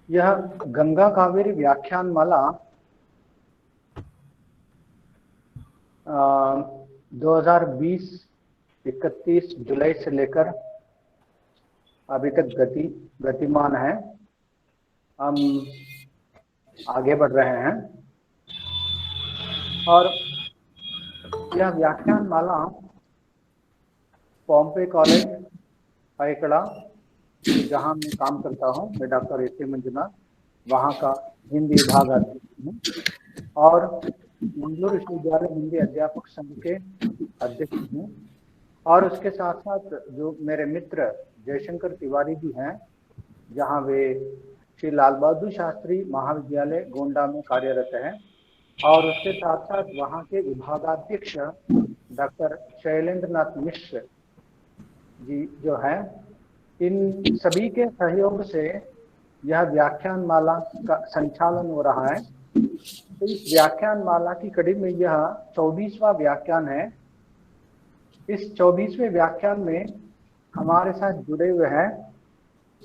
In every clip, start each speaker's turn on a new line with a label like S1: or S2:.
S1: यह गंगा कावेरी व्याख्यान माला 2020 31 जुलाई से लेकर अभी तक गतिमान है। हम आगे बढ़ रहे हैं और यह व्याख्यान माला पॉम्पे कॉलेज पाइकड़ा, जहां मैं काम करता हूं, मैं डॉक्टर ए.के. मंजुनाथ वहां का हिंदी विभाग अध्यक्ष हूँ और मंगलुरु विश्वविद्यालय हिंदी अध्यापक संघ के अध्यक्ष हूँ। और उसके साथ साथ जो मेरे मित्र जयशंकर तिवारी जी हैं, जहां वे श्री लाल बहादुर शास्त्री महाविद्यालय गोंडा में कार्यरत हैं, और उसके साथ साथ वहां के विभागाध्यक्ष डॉक्टर शैलेंद्र नाथ मिश्र जी जो हैं, इन सभी के सहयोग से यह व्याख्यान माला का संचालन हो रहा है। तो इस व्याख्यान माला की कड़ी में यह 24वां व्याख्यान है। इस 24वें व्याख्यान में हमारे साथ जुड़े हुए हैं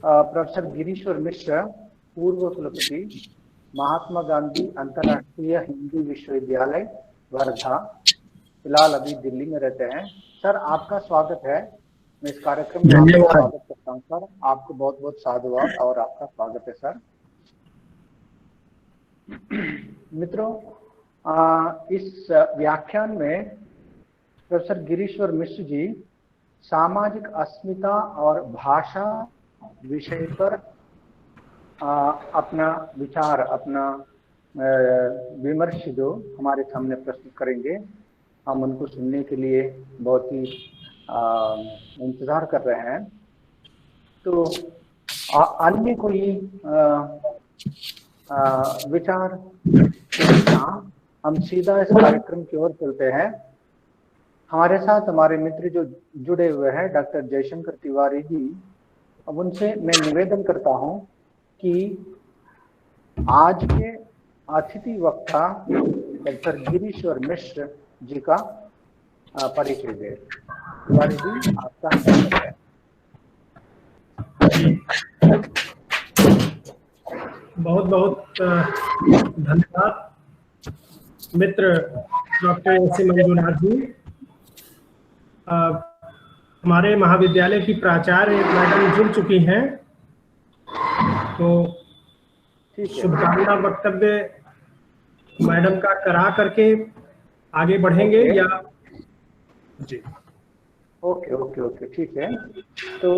S1: प्रोफेसर गिरीश्वर मिश्र, पूर्व कुलपति, महात्मा गांधी अंतर्राष्ट्रीय हिंदी विश्वविद्यालय वर्धा, फिलहाल अभी दिल्ली में रहते हैं। सर, आपका स्वागत है। मैं इस कार्यक्रम में आपका स्वागत करता हूं सर। आपको बहुत बहुत साधुवाद और आपका स्वागत है सर। मित्रों, इस व्याख्यान में प्रोफेसर गिरीश्वर मिश्र जी सामाजिक अस्मिता और भाषा विषय पर अपना विचार, अपना विमर्श जो हमारे सामने प्रस्तुत करेंगे। हम उनको सुनने के लिए बहुत ही इंतजार कर रहे हैं। तो अन्य कोई विचार हम सीधा इस कार्यक्रम की ओर चलते हैं। हमारे साथ हमारे मित्र जो जुड़े हुए हैं डॉक्टर जयशंकर तिवारी जी, अब उनसे मैं निवेदन करता हूं कि आज के अतिथि वक्ता डॉक्टर गिरीश्वर मिश्र जी का परिचय दे। तिवारी जी, आपका स्वागत है।
S2: बहुत बहुत धन्यवाद मित्र डॉक्टर ए.के. मंजुनाथ जी। हमारे महाविद्यालय की प्राचार्य मैडम जुड़ चुकी हैं, तो शुभकामना वक्तव्य मैडम का करा करके आगे बढ़ेंगे या जी?
S1: ओके, ठीक है। तो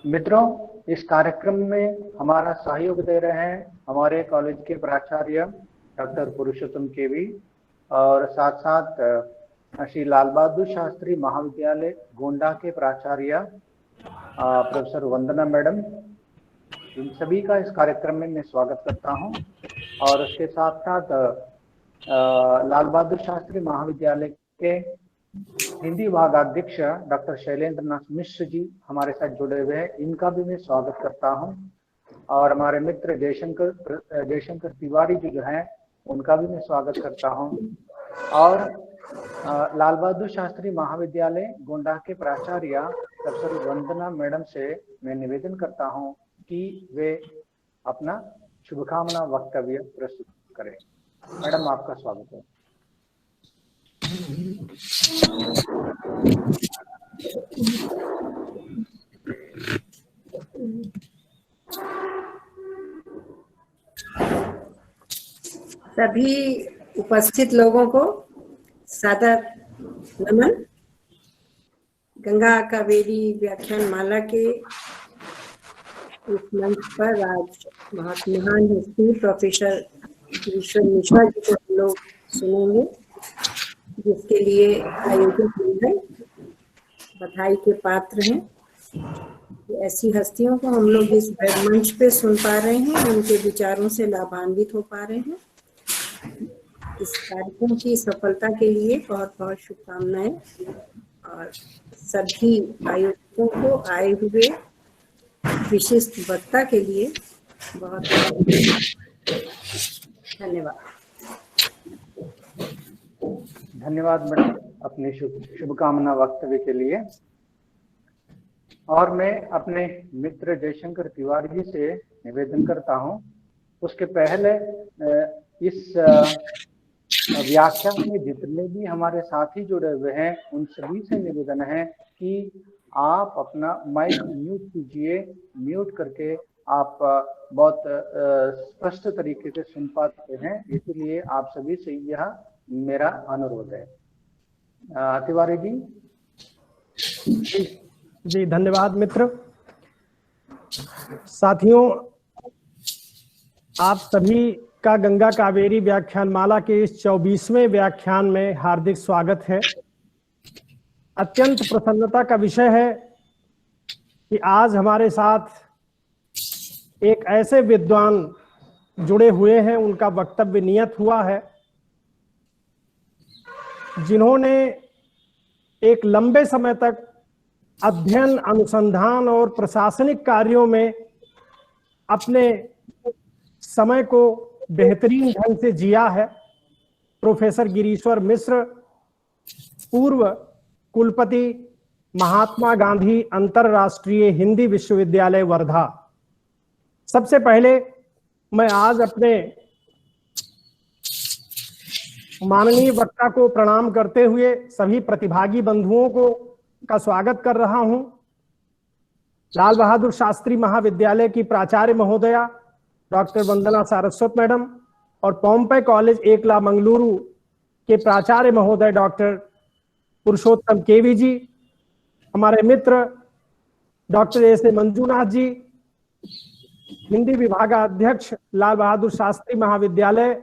S1: मित्रों, इस कार्यक्रम में हमारा सहयोग दे रहे हैं हमारे कॉलेज के प्राचार्य डॉक्टर पुरुषोत्तम केवी, और साथ साथ श्री लाल बहादुर शास्त्री महाविद्यालय गोंडा के प्राचार्य प्रोफेसर वंदना मैडम। इन सभी का इस कार्यक्रम में मैं स्वागत करता हूं। और उसके साथ साथ लाल बहादुर शास्त्री महाविद्यालय के हिंदी विभागाध्यक्ष डॉक्टर शैलेंद्र नाथ मिश्र जी हमारे साथ जुड़े हुए हैं, इनका भी मैं स्वागत करता हूं। और हमारे मित्र जयशंकर तिवारी जी जो हैं, उनका भी मैं स्वागत करता हूं। और लाल बहादुर शास्त्री महाविद्यालय गोंडा के प्राचार्य प्रोफेसर वंदना मैडम से मैं निवेदन करता हूं कि वे अपना शुभकामना वक्तव्य प्रस्तुत करें। मैडम, आपका स्वागत है।
S3: सभी उपस्थित लोगों को सादर नमन। गंगा कावेरी व्याख्यान माला के इस मंच पर आज बहुत महान हस्ती प्रोफेसर गिरीश्वर मिश्रा जी को हम लोग सुनेंगे, जिसके लिए आयोजित हुई है, बधाई के पात्र हैं। ऐसी हस्तियों को हम लोग इस मंच पे सुन पा रहे हैं, उनके विचारों से लाभान्वित हो पा रहे हैं। इस कार्यक्रम की सफलता के लिए बहुत बहुत शुभकामनाएं, और सभी आयोजकों को आए हुए विशिष्ट वक्ता के लिए बहुत बहुत धन्यवाद।
S1: धन्यवाद मैडम अपनी शुभकामना वक्तव्य के लिए। और मैं अपने मित्र जयशंकर तिवारी जी से निवेदन करता हूं, उसके पहले इस व्याख्यान में जितने भी हमारे साथी जुड़े हुए हैं उन सभी से निवेदन है कि आप अपना माइक म्यूट कीजिए। म्यूट करके आप बहुत स्पष्ट तरीके से सुन पाते हैं, इसलिए आप सभी से यह मेरा अनुरोध है। तिवारी जी।
S2: जी धन्यवाद मित्र। साथियों, आप सभी का गंगा कावेरी व्याख्यानमाला के इस 24वें व्याख्यान में हार्दिक स्वागत है। अत्यंत प्रसन्नता का विषय है कि आज हमारे साथ एक ऐसे विद्वान जुड़े हुए हैं, उनका वक्तव्य नियत हुआ है, जिन्होंने एक लंबे समय तक अध्ययन, अनुसंधान और प्रशासनिक कार्यों में अपने समय को बेहतरीन ढंग से जिया है। प्रोफेसर गिरीश्वर मिश्र, पूर्व कुलपति, महात्मा गांधी अंतरराष्ट्रीय हिंदी विश्वविद्यालय वर्धा। सबसे पहले मैं आज अपने माननीय वक्ता को प्रणाम करते हुए सभी प्रतिभागी बंधुओं को का स्वागत कर रहा हूं। लाल बहादुर शास्त्री महाविद्यालय की प्राचार्य महोदया डॉक्टर वंदना सारस्वत मैडम और पॉम्पे कॉलेज एकला मंगलुरु के प्राचार्य महोदय डॉक्टर पुरुषोत्तम केवी जी, हमारे मित्र डॉक्टर एस.ए. मंजूनाथ जी, हिंदी विभागाध्यक्ष लाल बहादुर शास्त्री महाविद्यालय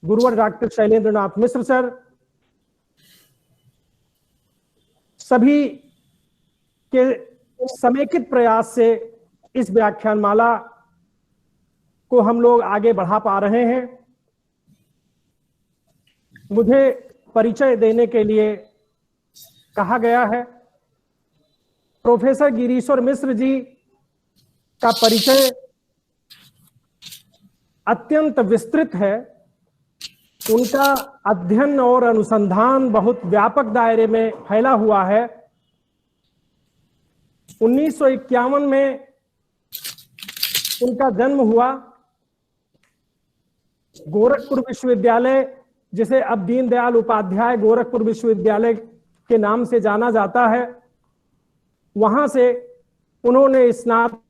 S2: गुरुवर डॉक्टर शैलेंद्र नाथ मिश्र सर, सभी के समेकित प्रयास से इस व्याख्यानमाला को हम लोग आगे बढ़ा पा रहे हैं। मुझे परिचय देने के लिए कहा गया है। प्रोफेसर गिरीश्वर मिश्र जी का परिचय अत्यंत विस्तृत है। उनका अध्ययन और अनुसंधान बहुत व्यापक दायरे में फैला हुआ है। 1951 में उनका जन्म हुआ। गोरखपुर विश्वविद्यालय, जिसे अब दीनदयाल उपाध्याय गोरखपुर विश्वविद्यालय के नाम से जाना जाता है, वहां से उन्होंने स्नातक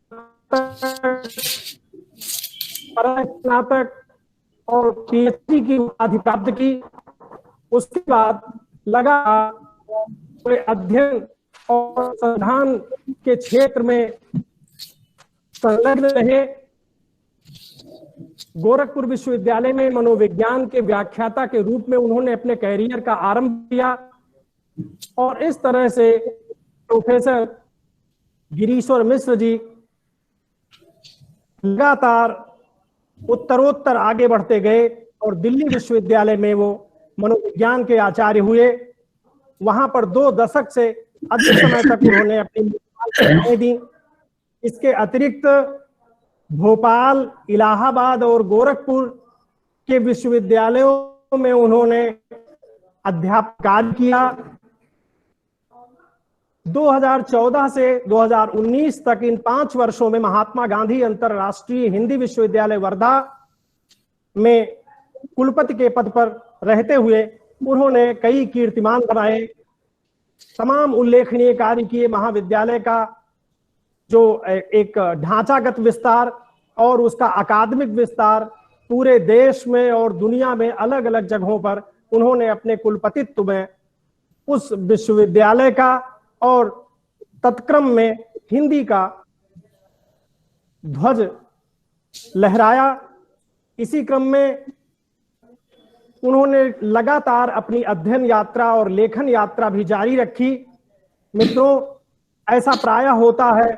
S2: और पीएचडी की उपाधि प्राप्त की। उसके बाद लगातार अध्ययन और अनुसंधान के क्षेत्र में संलग्न रहे। गोरखपुर विश्वविद्यालय में मनोविज्ञान के व्याख्याता के रूप में उन्होंने अपने कैरियर का आरंभ किया और इस तरह से प्रोफेसर गिरीश्वर मिश्र जी लगातार उत्तरोत्तर आगे बढ़ते गए और दिल्ली विश्वविद्यालय में वो मनोविज्ञान के आचार्य हुए। वहां पर 2 दशक से अधिक समय तक उन्होंने अपनी सेवाएं दी। इसके अतिरिक्त भोपाल, इलाहाबाद और गोरखपुर के विश्वविद्यालयों में उन्होंने अध्यापन कार्य किया। 2014 से 2019 तक इन 5 वर्षों में महात्मा गांधी अंतरराष्ट्रीय हिंदी विश्वविद्यालय वर्धा में कुलपति के पद पर रहते हुए उन्होंने कई कीर्तिमान बनाए, तमाम उल्लेखनीय कार्य किए। महाविद्यालय का जो एक ढांचागत विस्तार और उसका अकादमिक विस्तार पूरे देश में और दुनिया में अलग अलग जगहों पर उन्होंने अपने कुलपतित्व में उस विश्वविद्यालय का और तत्क्रम में हिंदी का ध्वज लहराया। इसी क्रम में उन्होंने लगातार अपनी अध्ययन यात्रा और लेखन यात्रा भी जारी रखी। मित्रों, ऐसा प्रायः होता है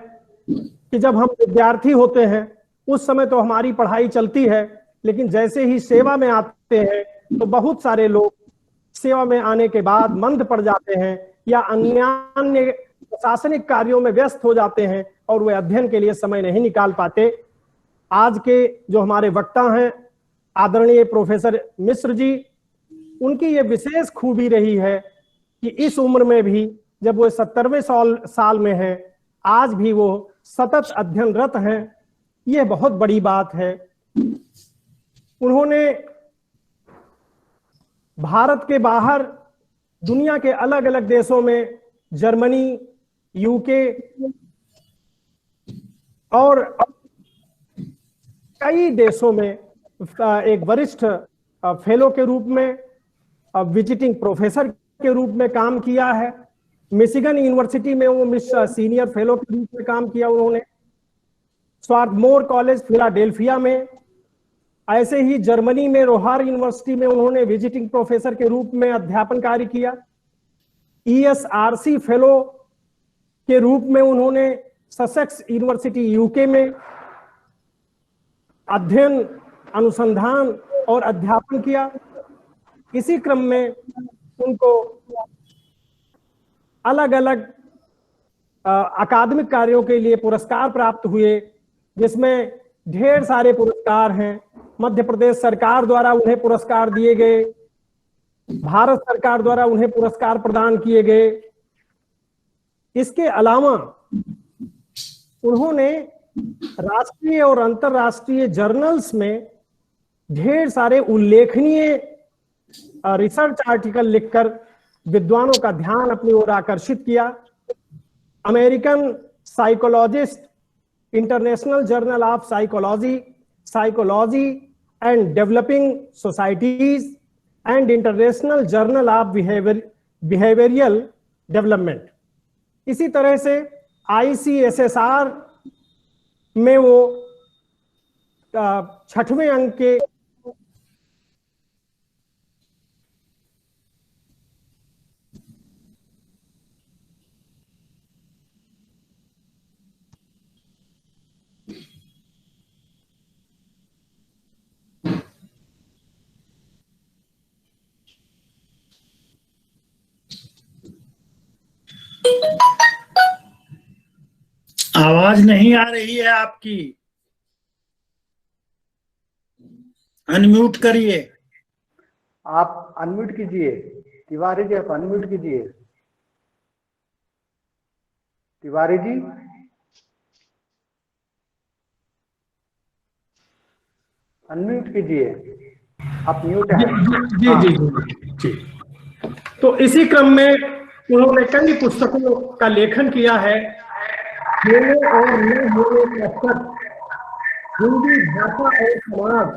S2: कि जब हम विद्यार्थी होते हैं उस समय तो हमारी पढ़ाई चलती है, लेकिन जैसे ही सेवा में आते हैं तो बहुत सारे लोग सेवा में आने के बाद मंद पड़ जाते हैं या अन्य प्रशासनिक कार्यों में व्यस्त हो जाते हैं और वे अध्ययन के लिए समय नहीं निकाल पाते। आज के जो हमारे वक्ता हैं आदरणीय प्रोफेसर मिश्र जी, उनकी ये विशेष खूबी रही है कि इस उम्र में भी जब वो 70वें साल में है, आज भी वो सतत अध्ययनरत हैं, यह बहुत बड़ी बात है। उन्होंने भारत के बाहर दुनिया के अलग अलग देशों में, जर्मनी, यूके और कई देशों में एक वरिष्ठ फेलो के रूप में, विजिटिंग प्रोफेसर के रूप में काम किया है। मिशिगन यूनिवर्सिटी में वो सीनियर फेलो के रूप में काम किया उन्होंने। स्वार्थमोर कॉलेज फिलाडेल्फिया में, ऐसे ही जर्मनी में रोहार यूनिवर्सिटी में उन्होंने विजिटिंग प्रोफेसर के रूप में अध्यापन कार्य किया। ESRC फेलो के रूप में उन्होंने ससेक्स यूनिवर्सिटी यूके में अध्ययन, अनुसंधान और अध्यापन किया। इसी क्रम में उनको अलग अलग अकादमिक कार्यों के लिए पुरस्कार प्राप्त हुए, जिसमें ढेर सारे पुरस्कार हैं। मध्य प्रदेश सरकार द्वारा उन्हें पुरस्कार दिए गए, भारत सरकार द्वारा उन्हें पुरस्कार प्रदान किए गए। इसके अलावा उन्होंने राष्ट्रीय और अंतर्राष्ट्रीय जर्नल्स में ढेर सारे उल्लेखनीय रिसर्च आर्टिकल लिखकर विद्वानों का ध्यान अपनी ओर आकर्षित किया। American psychologist, international journal of psychology, psychology and developing societies and international journal of behavioural development. इसी तरह से ICSSR में वो 6वें अंक के
S4: आवाज नहीं आ रही है आपकी, अनम्यूट करिए।
S1: आप अनम्यूट कीजिए। तिवारी जी, आप अनम्यूट कीजिए। तिवारी जी, अनम्यूट कीजिए, आप म्यूट हैं।
S2: जी जी जी जी। तो इसी क्रम में उन्होंने कई पुस्तकों का लेखन किया है। होने और न होने का सच, हिंदी भाषा और समाज,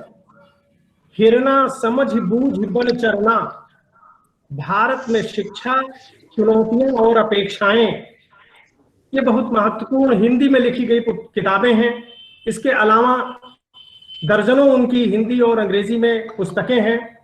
S2: हिरना समझ बूझ बल चरना, भारत में शिक्षा, चुनौतियां और अपेक्षाएं, ये बहुत महत्वपूर्ण हिंदी में लिखी गई किताबें हैं। इसके अलावा दर्जनों उनकी हिंदी और अंग्रेजी में पुस्तकें हैं।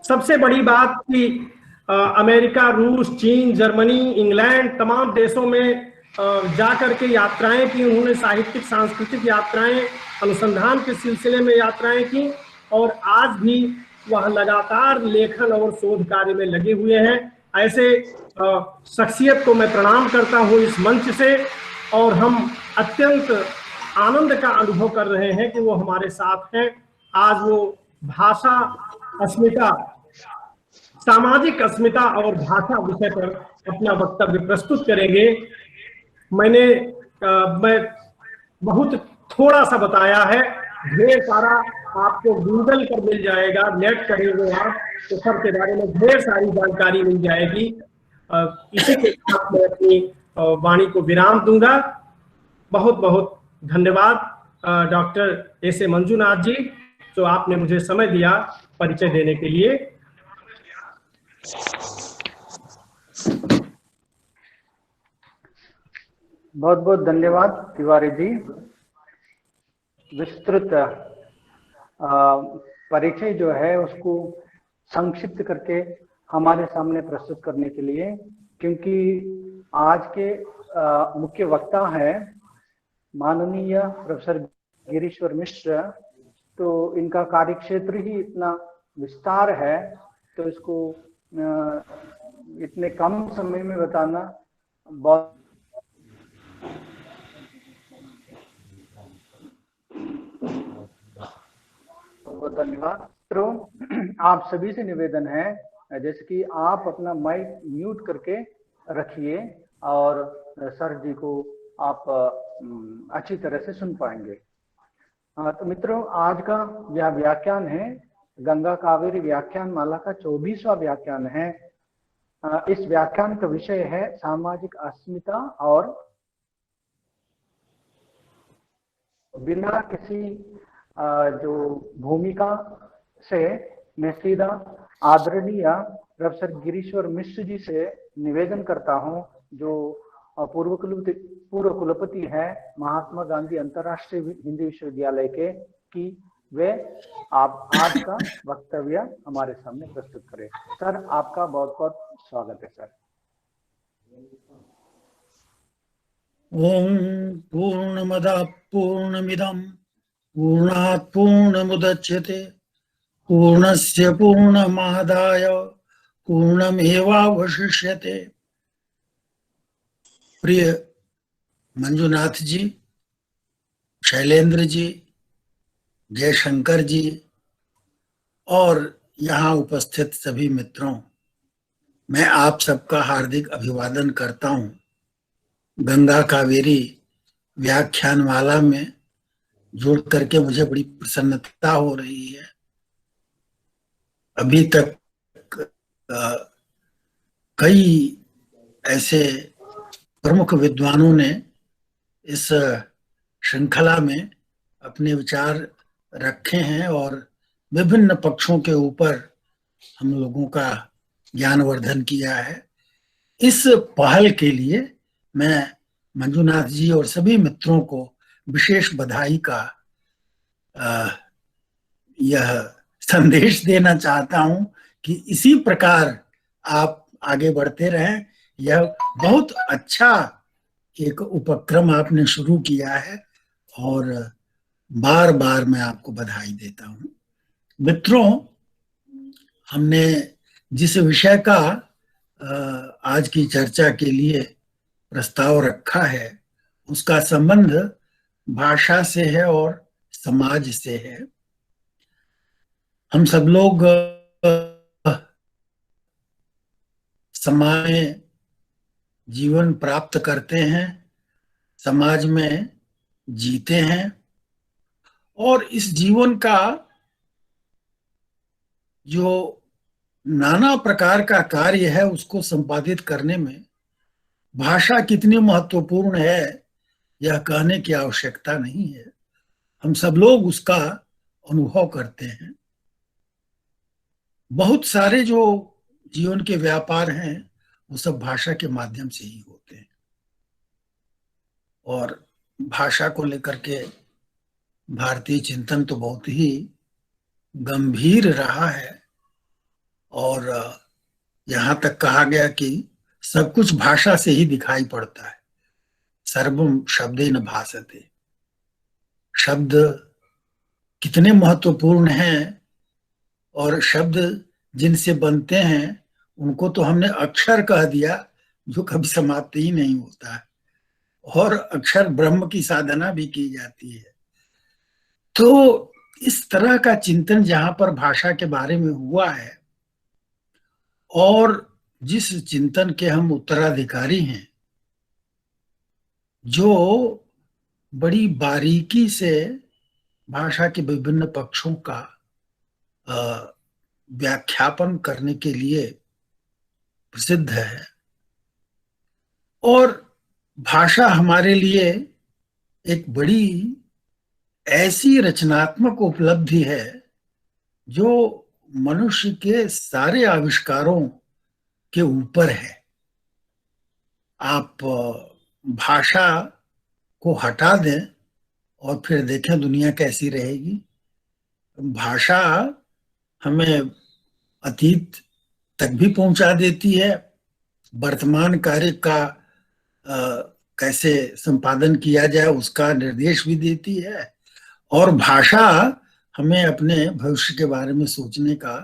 S2: सबसे बड़ी बात कि अमेरिका, रूस, चीन, जर्मनी, इंग्लैंड, तमाम देशों में जाकर के यात्राएं की उन्होंने, साहित्यिक सांस्कृतिक यात्राएं, अनुसंधान के सिलसिले में यात्राएं की, और आज भी वह लगातार लेखन और शोध कार्य में लगे हुए हैं। ऐसे शख्सियत को मैं प्रणाम करता हूं इस मंच से, और हम अत्यंत आनंद का अनुभव कर रहे हैं कि वो हमारे साथ हैं। आज वो भाषा अस्मिता, सामाजिक अस्मिता और भाषा विषय पर अपना वक्तव्य प्रस्तुत करेंगे। मैं बहुत थोड़ा सा बताया है, ढेर सारा आपको गूगल पर मिल जाएगा, नेट करेंगे आप तो सबके बारे में ढेर सारी जानकारी मिल जाएगी। इसी के साथ मैं अपनी वाणी को विराम दूंगा। बहुत बहुत धन्यवाद डॉक्टर एस ए मंजुनाथ जी, जो आपने मुझे समय दिया परिचय देने के लिए।
S1: बहुत बहुत धन्यवाद तिवारी जी, विस्तृत परिचय जो है उसको संक्षिप्त करके हमारे सामने प्रस्तुत करने के लिए, क्योंकि आज के मुख्य वक्ता है माननीय प्रोफेसर गिरीश्वर मिश्र, तो इनका कार्यक्षेत्र ही इतना विस्तार है, तो इसको इतने कम समय में बताना बहुत धन्यवाद। तो आप सभी से निवेदन है, जैसे कि आप अपना माइक म्यूट करके रखिए और सर जी को आप अच्छी तरह से सुन पाएंगे। तो मित्रों, आज का यह व्याख्यान है गंगा कावेरी व्याख्यान माला का 24वां व्याख्यान है। इस व्याख्यान का विषय है सामाजिक अस्मिता और बिना किसी जो भूमिका से मैं सीधा आदरणीय प्रोफेसर गिरीश्वर मिश्र जी से निवेदन करता हूं, जो पूर्व कुलपति है महात्मा गांधी अंतर्राष्ट्रीय हिंदी विश्वविद्यालय के, कि वे आप आज का वक्तव्य हमारे सामने प्रस्तुत करें। सर, आपका बहुत बहुत स्वागत है सर।
S4: ओम पूर्णमदः पूर्णमिदं पूर्णात् पूर्णमुदच्यते पूर्णस्य पूर्णमादाय पूर्णमेवावशिष्यते। प्रिय मंजुनाथ जी, शैलेंद्र जी, जयशंकर जी और यहाँ उपस्थित सभी मित्रों, मैं आप सबका हार्दिक अभिवादन करता हूँ। गंगा कावेरी व्याख्यानमाला में जुड़ करके मुझे बड़ी प्रसन्नता हो रही है। अभी तक कई ऐसे प्रमुख विद्वानों ने इस श्रृंखला में अपने विचार रखे हैं और विभिन्न पक्षों के ऊपर हम लोगों का ज्ञानवर्धन किया है। इस पहल के लिए मैं मंजुनाथ जी और सभी मित्रों को विशेष बधाई का यह संदेश देना चाहता हूं कि इसी प्रकार आप आगे बढ़ते रहें। यह बहुत अच्छा एक उपक्रम आपने शुरू किया है और बार बार मैं आपको बधाई देता हूं। मित्रों, हमने जिस विषय का आज की चर्चा के लिए प्रस्ताव रखा है उसका संबंध भाषा से है और समाज से है। हम सब लोग समाज में जीवन प्राप्त करते हैं, समाज में जीते हैं और इस जीवन का जो नाना प्रकार का कार्य है उसको संपादित करने में भाषा कितनी महत्वपूर्ण है यह कहने की आवश्यकता नहीं है। हम सब लोग उसका अनुभव करते हैं। बहुत सारे जो जीवन के व्यापार हैं वो सब भाषा के माध्यम से ही होते हैं और भाषा को लेकर के भारतीय चिंतन तो बहुत ही गंभीर रहा है और यहाँ तक कहा गया कि सब कुछ भाषा से ही दिखाई पड़ता है। सर्वम शब्देन भाषते। शब्द कितने महत्वपूर्ण हैं और शब्द जिनसे बनते हैं उनको तो हमने अक्षर कह दिया, जो कभी समाप्त ही नहीं होता है और अक्षर ब्रह्म की साधना भी की जाती है। तो इस तरह का चिंतन जहां पर भाषा के बारे में हुआ है और जिस चिंतन के हम उत्तराधिकारी हैं, जो बड़ी बारीकी से भाषा के विभिन्न पक्षों का व्याख्यापन करने के लिए प्रसिद्ध है और भाषा हमारे लिए एक बड़ी ऐसी रचनात्मक उपलब्धि है जो मनुष्य के सारे आविष्कारों के ऊपर है। आप भाषा को हटा दें और फिर देखें दुनिया कैसी रहेगी। भाषा हमें अतीत तक भी पहुंचा देती है, वर्तमान कार्य का कैसे संपादन किया जाए उसका निर्देश भी देती है और भाषा हमें अपने भविष्य के बारे में सोचने का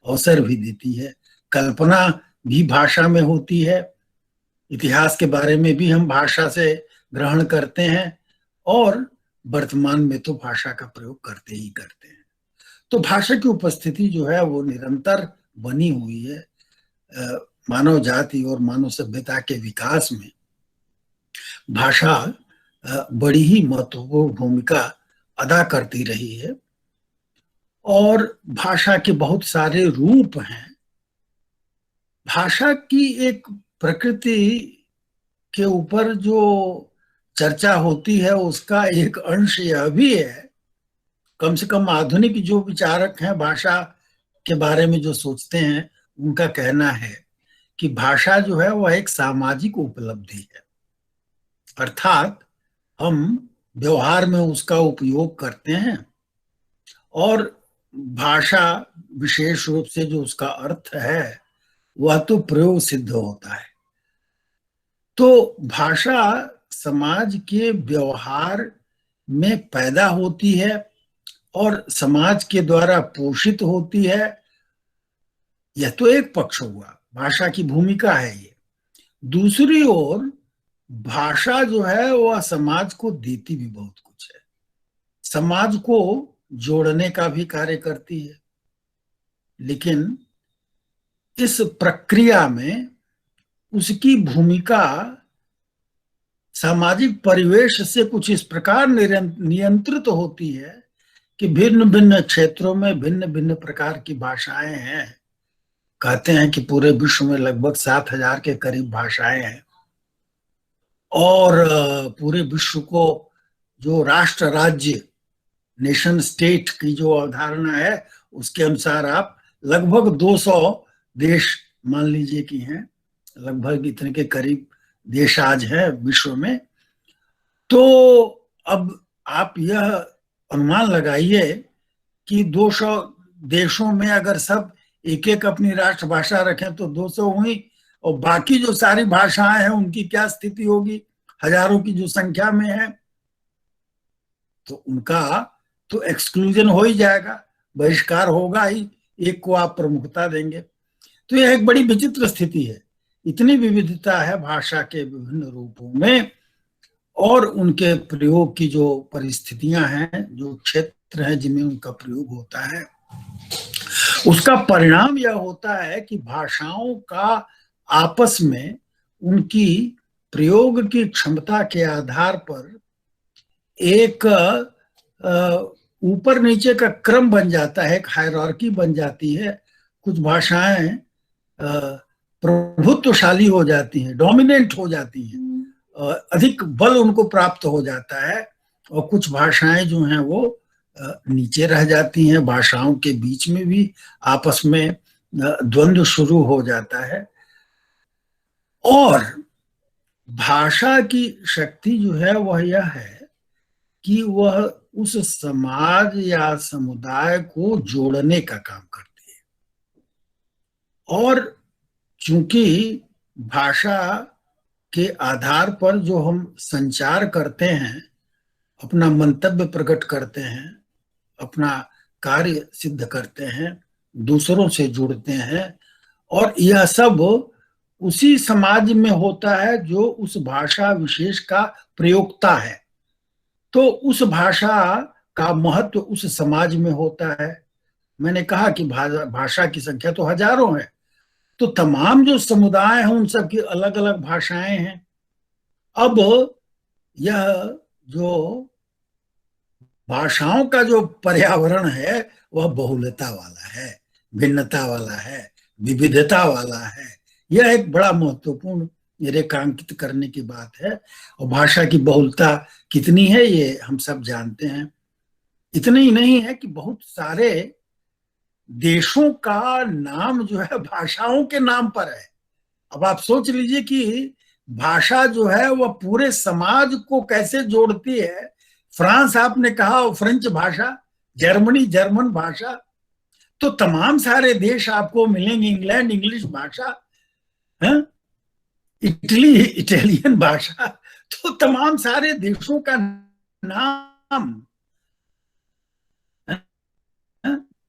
S4: अवसर भी देती है। कल्पना भी भाषा में होती है, इतिहास के बारे में भी हम भाषा से ग्रहण करते हैं और वर्तमान में तो भाषा का प्रयोग करते ही करते हैं। तो भाषा की उपस्थिति जो है वो निरंतर बनी हुई है। मानव जाति और मानव सभ्यता के विकास में भाषा बड़ी ही महत्वपूर्ण भूमिका अदा करती रही है। और भाषा के बहुत सारे रूप हैं। भाषा की एक प्रकृति के ऊपर जो चर्चा होती है उसका एक अंश यह भी है, कम से कम आधुनिक जो विचारक हैं भाषा के बारे में जो सोचते हैं, उनका कहना है कि भाषा जो है वह एक सामाजिक उपलब्धि है, अर्थात हम व्यवहार में उसका उपयोग करते हैं और भाषा विशेष रूप से जो उसका अर्थ है वह तो प्रयोग सिद्ध होता है। तो भाषा समाज के व्यवहार में पैदा होती है और समाज के द्वारा पोषित होती है। यह तो एक पक्ष हुआ, भाषा की भूमिका है ये। दूसरी ओर भाषा जो है वह समाज को देती भी बहुत कुछ है, समाज को जोड़ने का भी कार्य करती है। लेकिन इस प्रक्रिया में उसकी भूमिका सामाजिक परिवेश से कुछ इस प्रकार नियंत्रित होती है कि भिन्न भिन्न क्षेत्रों में भिन्न भिन्न प्रकार की भाषाएं हैं। कहते हैं कि पूरे विश्व में लगभग 7,000 के करीब भाषाएं हैं और पूरे विश्व को जो राष्ट्र राज्य नेशन स्टेट की जो अवधारणा है उसके अनुसार आप लगभग 200 देश मान लीजिए कि हैं, लगभग इतने के करीब देश आज है विश्व में। तो अब आप यह अनुमान लगाइए कि 200 देशों में अगर सब एक एक अपनी राष्ट्रभाषा रखें तो 200 हुई, और बाकी जो सारी भाषाएं हैं उनकी क्या स्थिति होगी, हजारों की जो संख्या में है, तो उनका तो एक्सक्लूजन हो ही जाएगा, बहिष्कार होगा ही, एक को आप प्रमुखता देंगे। तो यह एक बड़ी विचित्र स्थिति है। इतनी विविधता है भाषा के विभिन्न रूपों में और उनके प्रयोग की जो परिस्थितियां हैं, जो क्षेत्र हैं जिनमें उनका प्रयोग होता है, उसका परिणाम यह होता है कि भाषाओं का आपस में उनकी प्रयोग की क्षमता के आधार पर एक ऊपर नीचे का क्रम बन जाता है, एक हायरार्की बन जाती है। कुछ भाषाएं प्रभुत्वशाली हो जाती हैं, डोमिनेंट हो जाती हैं, अधिक बल उनको प्राप्त हो जाता है, और कुछ भाषाएं जो हैं वो नीचे रह जाती हैं। भाषाओं के बीच में भी आपस में द्वंद्व शुरू हो जाता है। और भाषा की शक्ति जो है वह यह है कि वह उस समाज या समुदाय को जोड़ने का काम करती है। और चूंकि भाषा के आधार पर जो हम संचार करते हैं, अपना मंतव्य प्रकट करते हैं, अपना कार्य सिद्ध करते हैं, दूसरों से जुड़ते हैं, और यह सब उसी समाज में होता है जो उस भाषा विशेष का प्रयोक्ता है। तो उस भाषा का महत्व उस समाज में होता है। मैंने कहा कि भाषा की संख्या तो हजारों है, तो तमाम जो समुदाय हैं उन सब की अलग अलग भाषाएं हैं। अब यह जो भाषाओं का जो पर्यावरण है वह बहुलता वाला है, भिन्नता वाला है, विविधता वाला है। यह एक बड़ा महत्वपूर्ण रेखांकित करने की बात है। और भाषा की बहुलता कितनी है ये हम सब जानते हैं। इतना ही नहीं है कि बहुत सारे देशों का नाम जो है भाषाओं के नाम पर है। अब आप सोच लीजिए कि भाषा जो है वह पूरे समाज को कैसे जोड़ती है। फ्रांस आपने कहा, फ्रेंच भाषा, जर्मनी जर्मन भाषा, तो तमाम सारे देश आपको मिलेंगे। इंग्लैंड इंग्लिश भाषा है, इटली इटालियन भाषा, तो तमाम सारे देशों का नाम।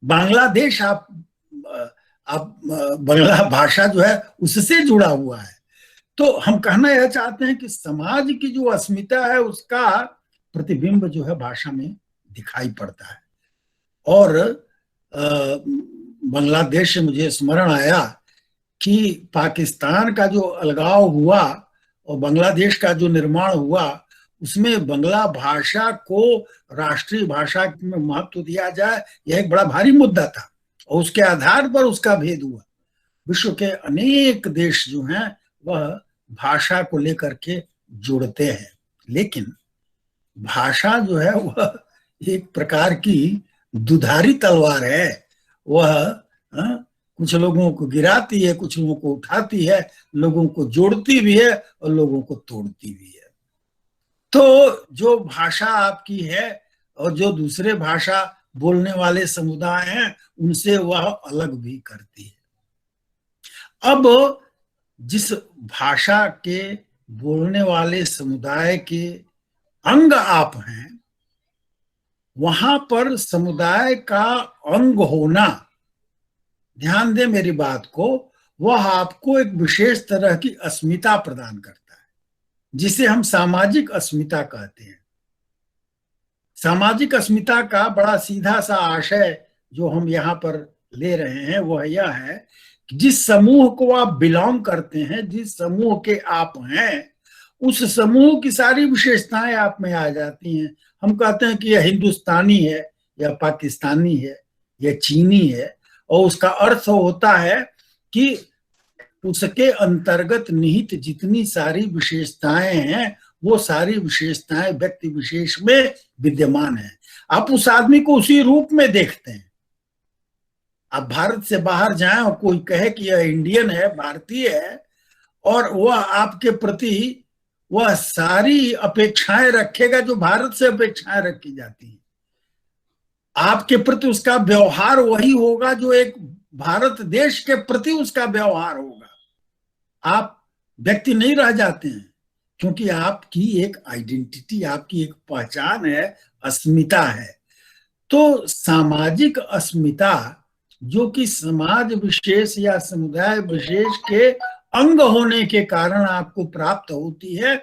S4: बांग्लादेश आप बांग्ला भाषा जो है उससे जुड़ा हुआ है। तो हम कहना यह चाहते हैं कि समाज की जो अस्मिता है उसका प्रतिबिंब जो है भाषा में दिखाई पड़ता है। और बांग्लादेश से मुझे स्मरण आया कि पाकिस्तान का जो अलगाव हुआ और बांग्लादेश का जो निर्माण हुआ, उसमें बांग्ला भाषा को राष्ट्रीय भाषा में महत्व दिया जाए, यह एक बड़ा भारी मुद्दा था और उसके आधार पर उसका भेद हुआ। विश्व के अनेक देश जो हैं वह भाषा को लेकर के जुड़ते हैं, लेकिन भाषा जो है वह एक प्रकार की दुधारी तलवार है। वह कुछ लोगों को गिराती है, कुछ लोगों को उठाती है, लोगों को जोड़ती भी है और लोगों को तोड़ती भी है। तो जो भाषा आपकी है और जो दूसरे भाषा बोलने वाले समुदाय हैं उनसे वह अलग भी करती है। अब जिस भाषा के बोलने वाले समुदाय के अंग आप हैं, वहां पर समुदाय का अंग होना, ध्यान दें मेरी बात को, वह आपको एक विशेष तरह की अस्मिता प्रदान करता है, जिसे हम सामाजिक अस्मिता कहते हैं। सामाजिक अस्मिता का बड़ा सीधा सा आशय जो हम यहाँ पर ले रहे हैं वह यह है कि जिस समूह को आप बिलोंग करते हैं, जिस समूह के आप हैं, उस समूह की सारी विशेषताएं आप में आ जाती हैं। हम कहते हैं कि यह हिंदुस्तानी है या पाकिस्तानी है या चीनी है, और उसका अर्थ होता है कि उसके अंतर्गत निहित जितनी सारी विशेषताएं हैं वो सारी विशेषताएं व्यक्ति विशेष में विद्यमान है। आप उस आदमी को उसी रूप में देखते हैं। आप भारत से बाहर जाएं और कोई कहे कि यह इंडियन है, भारतीय है, और वह आपके प्रति वह सारी अपेक्षाएं रखेगा जो भारत से अपेक्षाएं रखी जाती हैं। आपके प्रति उसका व्यवहार वही होगा जो एक भारत देश के प्रति उसका व्यवहार होगा। आप व्यक्ति नहीं रह जाते हैं, क्योंकि आपकी एक आइडेंटिटी, आपकी एक पहचान है, अस्मिता है। तो सामाजिक अस्मिता जो कि समाज विशेष या समुदाय विशेष के अंग होने के कारण आपको प्राप्त होती है,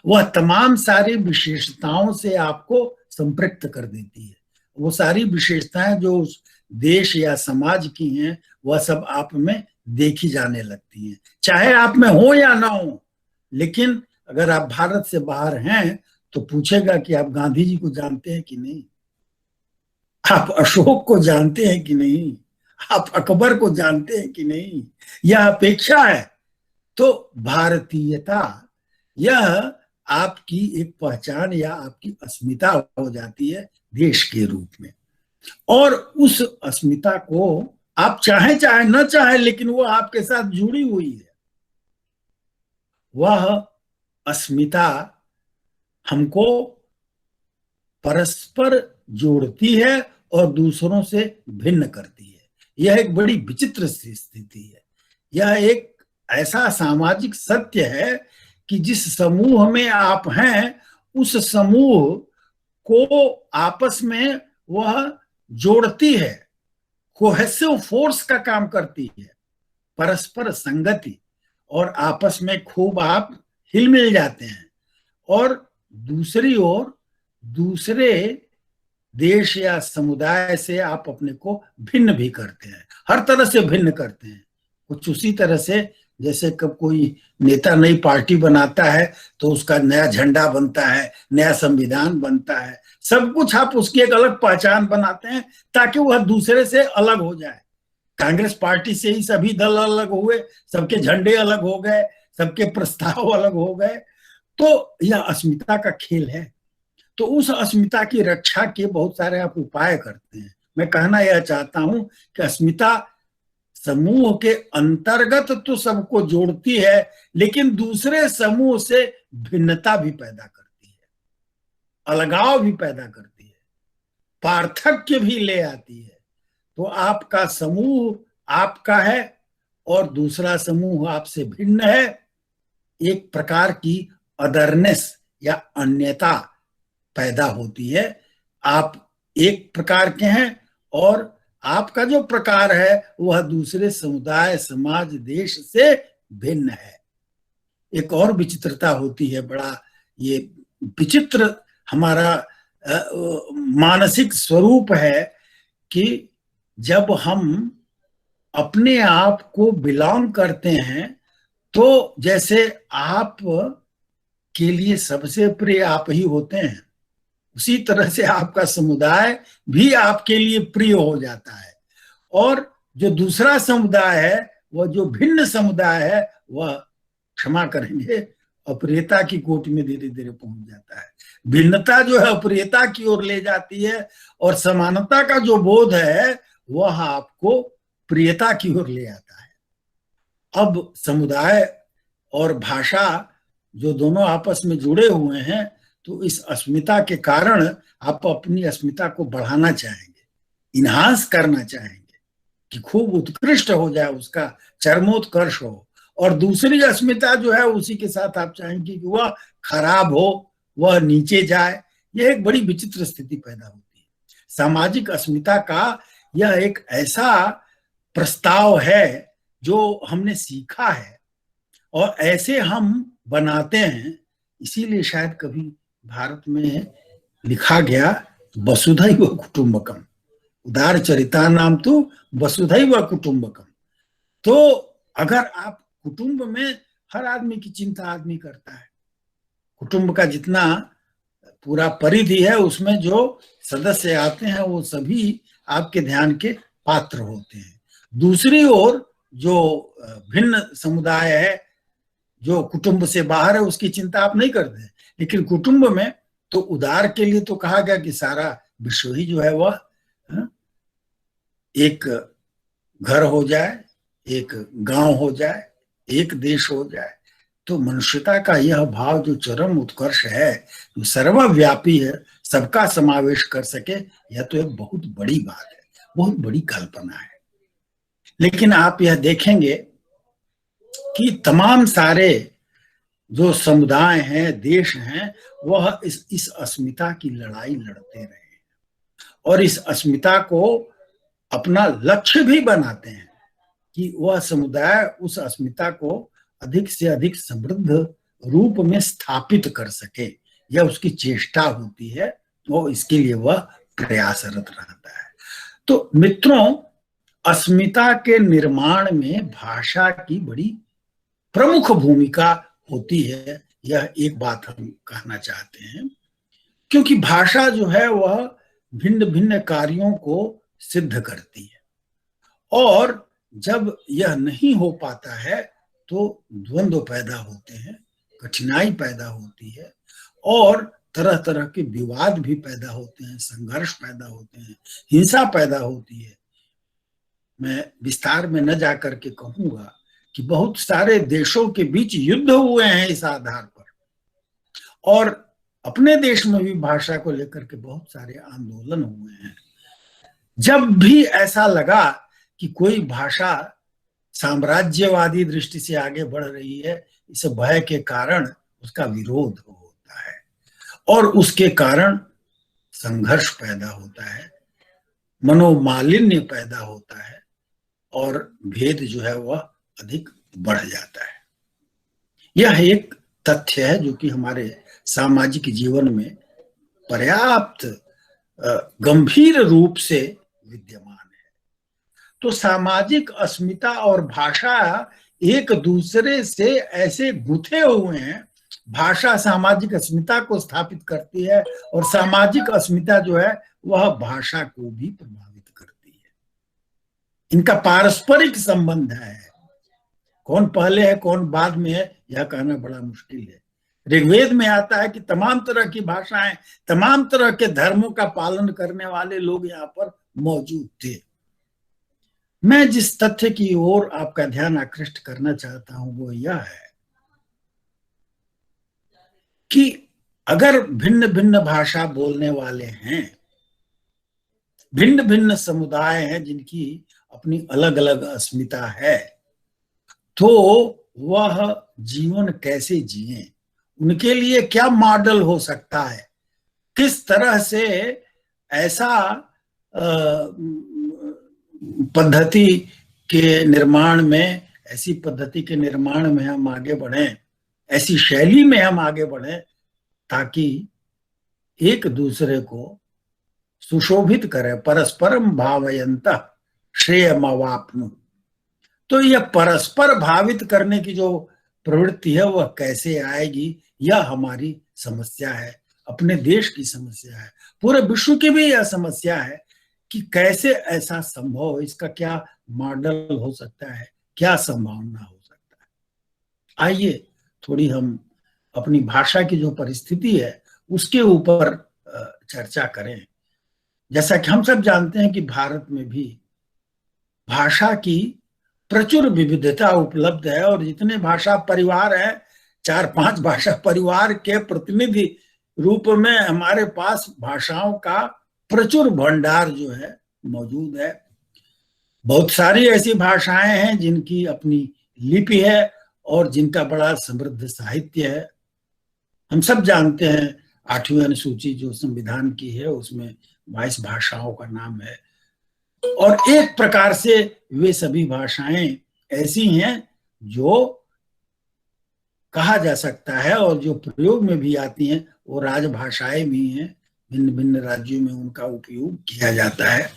S4: वह तमाम सारी विशेषताओं से आपको संपृक्त कर देती है। वो सारी विशेषताएं जो उस देश या समाज की हैं वह सब आप में देखी जाने लगती हैं, चाहे आप में हो या ना हो। लेकिन अगर आप भारत से बाहर हैं तो पूछेगा कि आप गांधी जी को जानते हैं कि नहीं, आप अशोक को जानते हैं कि नहीं, आप अकबर को जानते हैं कि नहीं, यह अपेक्षा है। तो भारतीयता यह आपकी एक पहचान या आपकी अस्मिता हो जाती है देश के रूप में, और उस अस्मिता को आप चाहे चाहे न चाहे लेकिन वो आपके साथ जुड़ी हुई है। वह अस्मिता हमको परस्पर जोड़ती है और दूसरों से भिन्न करती है। यह एक बड़ी विचित्र स्थिति है। यह एक ऐसा सामाजिक सत्य है कि जिस समूह में आप हैं उस समूह को आपस में वह जोड़ती है, कोहेसिव फोर्स का काम करती है, परस्पर संगति, और आपस में खूब आप हिल मिल जाते हैं। और दूसरी ओर दूसरे देश या समुदाय से आप अपने को भिन्न भी करते हैं, हर तरह से भिन्न करते हैं। कुछ उसी तरह से जैसे कब कोई नेता नई पार्टी बनाता है तो उसका नया झंडा बनता है, नया संविधान बनता है, सब कुछ आप उसकी एक अलग पहचान बनाते हैं ताकि वह दूसरे से अलग हो जाए। कांग्रेस पार्टी से ही सभी दल अलग हुए, सबके झंडे अलग हो गए, सबके प्रस्ताव अलग हो गए। तो यह अस्मिता का खेल है। तो उस अस्मिता की रक्षा के बहुत सारे आप उपाय करते हैं। मैं कहना यह चाहता हूं कि अस्मिता समूह के अंतर्गत तो सबको जोड़ती है, लेकिन दूसरे समूह से भिन्नता भी पैदा करती है, अलगाव भी पैदा करती है, पार्थक्य भी ले आती है। तो आपका समूह आपका है और दूसरा समूह आपसे भिन्न है। एक प्रकार की अदरनेस या अन्यता पैदा होती है। आप एक प्रकार के हैं और आपका जो प्रकार है वह दूसरे समुदाय, समाज, देश से भिन्न है। एक और विचित्रता होती है, बड़ा ये विचित्र हमारा मानसिक स्वरूप है कि जब हम अपने आप को बिलोंग करते हैं, तो जैसे आप के लिए सबसे प्रिय आप ही होते हैं, उसी तरह से आपका समुदाय भी आपके लिए प्रिय हो जाता है। और जो दूसरा समुदाय है, वह जो भिन्न समुदाय है, वह क्षमा करेंगे अप्रियता की कोटि में धीरे धीरे पहुंच जाता है। भिन्नता जो है अप्रियता की ओर ले जाती है, और समानता का जो बोध है वह आपको प्रियता की ओर ले आता है। अब समुदाय और भाषा जो दोनों आपस में जुड़े हुए हैं, तो इस अस्मिता के कारण आप अपनी अस्मिता को बढ़ाना चाहेंगे, इन्हांस करना चाहेंगे कि खूब उत्कृष्ट हो जाए, उसका चरमोत्कर्ष हो। और दूसरी अस्मिता जो है उसी के साथ आप चाहेंगे कि वह खराब हो, वह नीचे जाए। यह एक बड़ी विचित्र स्थिति पैदा होती है। सामाजिक अस्मिता का यह एक ऐसा प्रस्ताव है जो हमने सीखा है और ऐसे हम बनाते हैं। इसीलिए शायद कभी भारत में लिखा गया वसुधैव कुटुंबकम, उदार चरिता नाम तो वसुधैव कुटुंबकम। तो अगर आप कुटुंब में, हर आदमी की चिंता आदमी करता है, कुटुंब का जितना पूरा परिधि है उसमें जो सदस्य आते हैं वो सभी आपके ध्यान के पात्र होते हैं। दूसरी ओर जो भिन्न समुदाय है, जो कुटुंब से बाहर है, उसकी चिंता आप नहीं करते। लेकिन कुटुंब में तो उदार के लिए तो कहा गया कि सारा विश्व ही जो है वह एक घर हो जाए, एक गांव हो जाए, एक देश हो जाए। तो मनुष्यता का यह भाव जो चरम उत्कर्ष है, जो सर्वव्यापी है, सबका समावेश कर सके, यह तो एक बहुत बड़ी बात है, बहुत बड़ी कल्पना है। लेकिन आप यह देखेंगे कि तमाम सारे जो समुदाय हैं, देश हैं, वह इस अस्मिता की लड़ाई लड़ते रहे हैं और इस अस्मिता को अपना लक्ष्य भी बनाते हैं कि वह समुदाय उस अस्मिता को अधिक से अधिक समृद्ध रूप में स्थापित कर सके। यह उसकी चेष्टा होती है और इसके लिए वह प्रयासरत रहता है। तो मित्रों, अस्मिता के निर्माण में भाषा की बड़ी प्रमुख भूमिका होती है, यह एक बात हम कहना चाहते हैं। क्योंकि भाषा जो है वह भिन्न भिन्न कार्यों को सिद्ध करती है, और जब यह नहीं हो पाता है तो द्वंद्व पैदा होते हैं, कठिनाई पैदा होती है, और तरह तरह के विवाद भी पैदा होते हैं, संघर्ष पैदा होते हैं, हिंसा पैदा होती है। मैं विस्तार में न जाकर के कहूंगा कि बहुत सारे देशों के बीच युद्ध हुए हैं इस आधार पर, और अपने देश में भी भाषा को लेकर के बहुत सारे आंदोलन हुए हैं। जब भी ऐसा लगा कि कोई भाषा साम्राज्यवादी दृष्टि से आगे बढ़ रही है, इस भय के कारण उसका विरोध होता है और उसके कारण संघर्ष पैदा होता है, मनोमालिन्य पैदा होता है और भेद जो है वह अधिक बढ़ जाता है। यह एक तथ्य है जो कि हमारे सामाजिक जीवन में पर्याप्त गंभीर रूप से विद्यमान है। तो सामाजिक अस्मिता और भाषा एक दूसरे से ऐसे गुथे हुए हैं। भाषा सामाजिक अस्मिता को स्थापित करती है और सामाजिक अस्मिता जो है वह भाषा को भी प्रभावित करती है। इनका पारस्परिक संबंध है। कौन पहले है कौन बाद में है यह कहना बड़ा मुश्किल है। ऋग्वेद में आता है कि तमाम तरह की भाषाएं, तमाम तरह के धर्मों का पालन करने वाले लोग यहाँ पर मौजूद थे। मैं जिस तथ्य की ओर आपका ध्यान आकृष्ट करना चाहता हूं वो यह है कि अगर भिन्न भिन्न भाषा बोलने वाले हैं, भिन्न भिन्न समुदाय हैं जिनकी अपनी अलग अलग अस्मिता है, तो वह जीवन कैसे जिए, उनके लिए क्या मॉडल हो सकता है, किस तरह से ऐसा पद्धति के निर्माण में, ऐसी पद्धति के निर्माण में हम आगे बढ़ें, ऐसी शैली में हम आगे बढ़ें ताकि एक दूसरे को सुशोभित करें। परस्परम भावयन्तः श्रेयमवाप्नुः। तो यह परस्पर भावित करने की जो प्रवृत्ति है वह कैसे आएगी, यह हमारी समस्या है, अपने देश की समस्या है, पूरे विश्व की भी यह समस्या है कि कैसे ऐसा संभव हो, इसका क्या मॉडल हो सकता है, क्या संभावना हो सकता है। आइए थोड़ी हम अपनी भाषा की जो परिस्थिति है उसके ऊपर चर्चा करें। जैसा कि हम सब जानते हैं कि भारत में भी भाषा की प्रचुर विविधता उपलब्ध है और जितने भाषा परिवार हैं, 4-5 भाषा परिवार के प्रतिनिधि रूप में हमारे पास भाषाओं का प्रचुर भंडार जो है मौजूद है। बहुत सारी ऐसी भाषाएं हैं जिनकी अपनी लिपि है और जिनका बड़ा समृद्ध साहित्य है। हम सब जानते हैं 8वीं अनुसूची जो संविधान की है उसमें 22 भाषाओं का नाम है और एक प्रकार से वे सभी भाषाएं ऐसी हैं जो कहा जा सकता है और जो प्रयोग में भी आती हैं वो राजभाषाएं भी हैं, भिन्न भिन्न राज्यों में उनका उपयोग किया जाता है।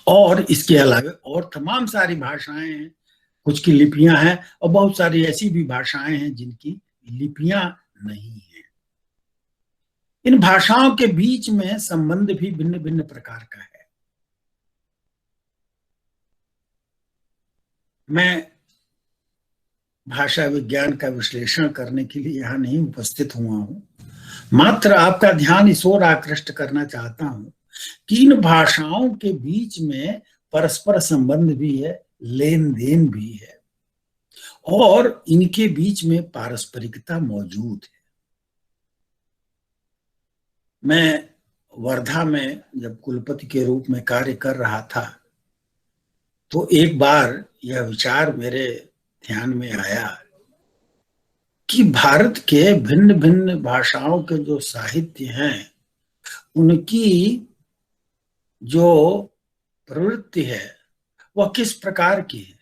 S4: और इसके अलावा और तमाम सारी भाषाएं हैं, कुछ की लिपियां हैं और बहुत सारी ऐसी भी भाषाएं हैं जिनकी लिपियां नहीं है। इन भाषाओं के बीच में संबंध भी भिन्न भिन्न प्रकार का है। मैं भाषा विज्ञान का विश्लेषण करने के लिए यहाँ नहीं उपस्थित हुआ हूं, मात्र आपका ध्यान इस ओर आकृष्ट करना चाहता हूं कि इन भाषाओं के बीच में परस्पर संबंध भी है, लेन देन भी है और इनके बीच में पारस्परिकता मौजूद है। मैं वर्धा में जब कुलपति के रूप में कार्य कर रहा था तो एक बार यह विचार मेरे ध्यान में आया कि भारत के भिन्न भिन्न भाषाओं के जो साहित्य हैं उनकी जो प्रवृत्ति है वह किस प्रकार की है,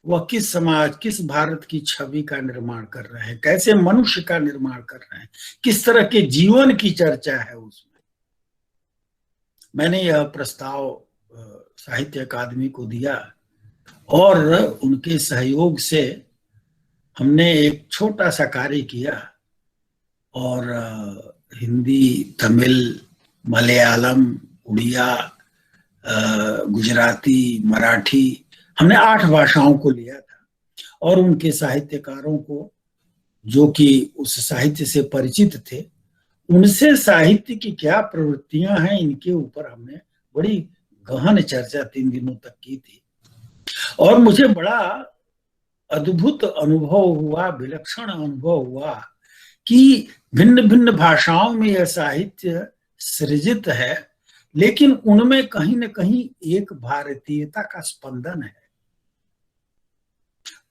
S4: वह किस समाज, किस भारत की छवि का निर्माण कर रहे हैं, कैसे मनुष्य का निर्माण कर रहे हैं, किस तरह के जीवन की चर्चा है उसमें। मैंने यह प्रस्ताव साहित्य अकादमी को दिया और उनके सहयोग से हमने एक छोटा सा कार्य किया और हिंदी, तमिल, मलयालम, उड़िया, गुजराती, मराठी, हमने 8 भाषाओं को लिया था और उनके साहित्यकारों को जो कि उस साहित्य से परिचित थे उनसे साहित्य की क्या प्रवृत्तियां हैं इनके ऊपर हमने बड़ी गहन चर्चा 3 दिनों तक की थी और मुझे बड़ा अद्भुत अनुभव हुआ, विलक्षण अनुभव हुआ कि भिन्न भिन्न भाषाओं में यह साहित्य सृजित है लेकिन उनमें कहीं न कहीं एक भारतीयता का स्पंदन है।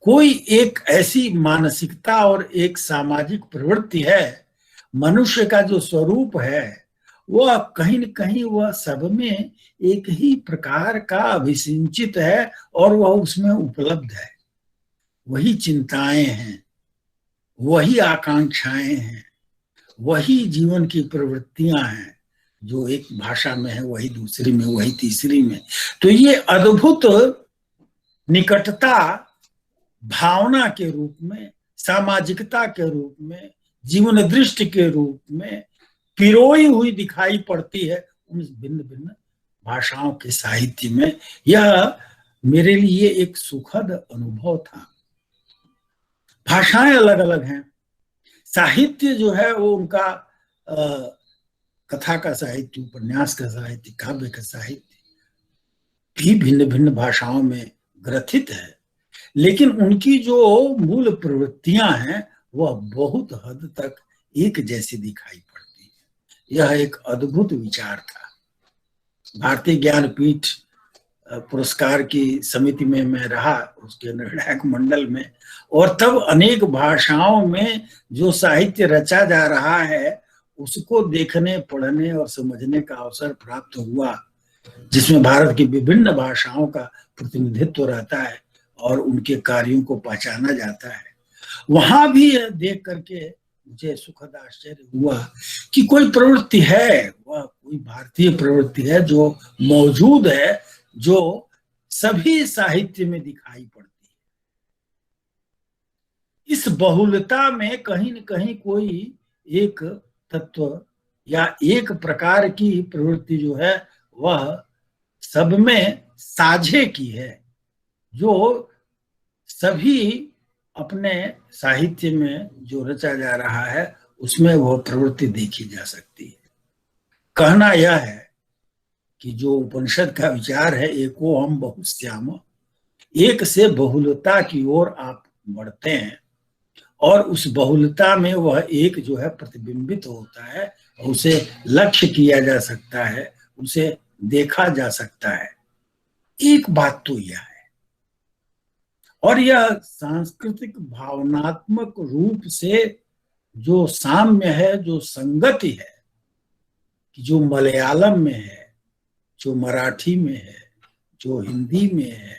S4: कोई एक ऐसी मानसिकता और एक सामाजिक प्रवृत्ति है, मनुष्य का जो स्वरूप है वह कहीं न कहीं वह सब में एक ही प्रकार का अभिसिंचित है और वह उसमें उपलब्ध है। वही चिंताएं हैं, वही आकांक्षाएं हैं, वही जीवन की प्रवृत्तियां हैं, जो एक भाषा में है वही दूसरी में, वही तीसरी में। तो ये अद्भुत निकटता भावना के रूप में, सामाजिकता के रूप में, जीवन दृष्टि के रूप में पिरोई हुई दिखाई पड़ती है उन भिन्न भिन्न भाषाओं के साहित्य में। यह मेरे लिए एक सुखद अनुभव था। भाषाएं अलग अलग हैं, साहित्य जो है वो उनका कथा का साहित्य, उपन्यास का साहित्य, काव्य का साहित्य भी भिन्न भिन्न भाषाओं में ग्रथित है, लेकिन उनकी जो मूल प्रवृत्तियां हैं वह बहुत हद तक एक जैसी दिखाई पड़ती है। यह एक अद्भुत विचार था। भारतीय ज्ञानपीठ पुरस्कार की समिति में मैं रहा, उसके निर्णायक मंडल में, और तब अनेक भाषाओं में जो साहित्य रचा जा रहा है उसको देखने, पढ़ने और समझने का अवसर प्राप्त हुआ, जिसमें भारत की विभिन्न भाषाओं का प्रतिनिधित्व रहता है और उनके कार्यों को पहचाना जाता है। वहां भी देख करके मुझे सुखद आश्चर्य हुआ कि कोई प्रवृत्ति है, वह कोई भारतीय प्रवृत्ति है जो मौजूद है, जो सभी साहित्य में दिखाई पड़ती है। इस बहुलता में कहीं न कहीं कोई एक तत्व या एक प्रकार की प्रवृत्ति जो है वह सब में साझे की है, जो सभी अपने साहित्य में जो रचा जा रहा है उसमें वह प्रवृत्ति देखी जा सकती है। कहना यह है कि जो उपनिषद का विचार है एको हम बहुश्याम, एक से बहुलता की ओर आप बढ़ते हैं और उस बहुलता में वह एक जो है प्रतिबिंबित होता है, उसे लक्ष्य किया जा सकता है, उसे देखा जा सकता है। एक बात तो यह है, और यह सांस्कृतिक भावनात्मक रूप से जो साम्य है, जो संगति है, कि जो मलयालम में है, जो मराठी में है, जो हिंदी में है,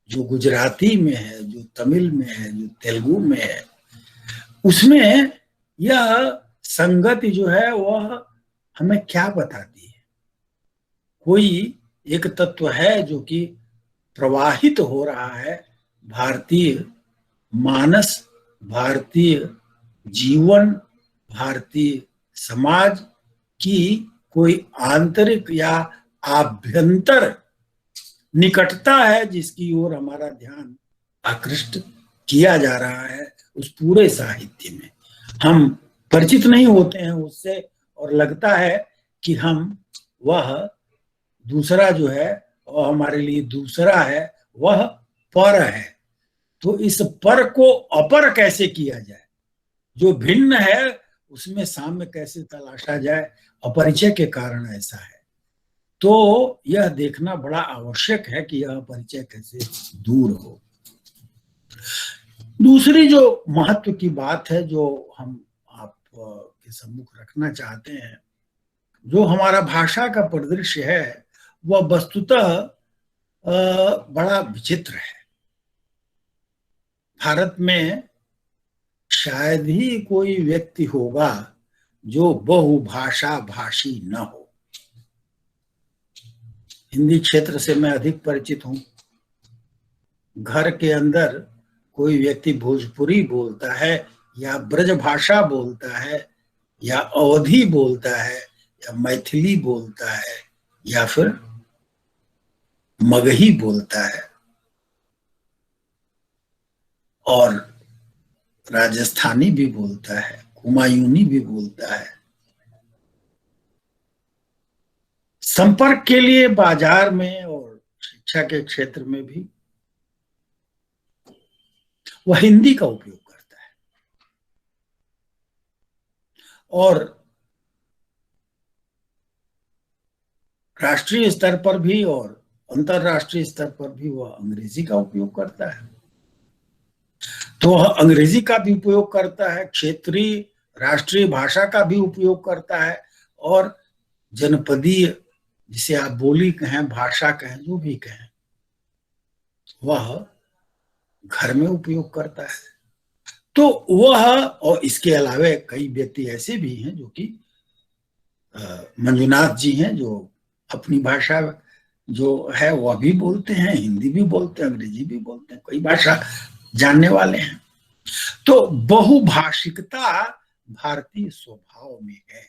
S4: जो गुजराती में है, जो तमिल में है, जो तेलुगु में है, उसमें यह संगति जो है वह हमें क्या बताती है? कोई एक तत्व है जो कि प्रवाहित हो रहा है भारतीय मानस, भारतीय जीवन, भारतीय समाज की कोई आंतरिक या आभ्यंतर निकटता है जिसकी ओर हमारा ध्यान आकृष्ट किया जा रहा है। उस पूरे साहित्य में हम परिचित नहीं होते हैं उससे, और लगता है कि हम वह दूसरा जो है वह हमारे लिए दूसरा है, वह पर है। तो इस पर को अपर कैसे किया जाए, जो भिन्न है उसमें साम्य कैसे तलाशा जाए, अपरिचय के कारण ऐसा है। तो यह देखना बड़ा आवश्यक है कि यह परिचय कैसे दूर हो। दूसरी जो महत्व की बात है जो हम आप के सम्मुख रखना चाहते हैं, जो हमारा भाषा का परिदृश्य है वह वस्तुतः बड़ा विचित्र है। भारत में शायद ही कोई व्यक्ति होगा जो बहुभाषा भाषी न हो। हिंदी क्षेत्र से मैं अधिक परिचित हूं। घर के अंदर कोई व्यक्ति भोजपुरी बोलता है या ब्रज भाषा बोलता है या अवधी बोलता है या मैथिली बोलता है या फिर मगही बोलता है और राजस्थानी भी बोलता है, कुमायूनी भी बोलता है। संपर्क के लिए बाजार में और शिक्षा के क्षेत्र में भी वह हिंदी का उपयोग करता है, और राष्ट्रीय स्तर पर भी और अंतरराष्ट्रीय स्तर पर भी वह अंग्रेजी का उपयोग करता है। तो वह अंग्रेजी का भी उपयोग करता है, क्षेत्रीय राष्ट्रीय भाषा का भी उपयोग करता है, और जनपदीय जिसे आप बोली कहें, भाषा कहें, जो भी कहें, वह घर में उपयोग करता है। तो वह, और इसके अलावा कई व्यक्ति ऐसे भी हैं जो कि मंजुनाथ जी हैं जो अपनी भाषा जो है वह भी बोलते हैं, हिंदी भी बोलते हैं, अंग्रेजी भी बोलते हैं, कई भाषा जानने वाले हैं। तो बहुभाषिकता भारतीय स्वभाव में है,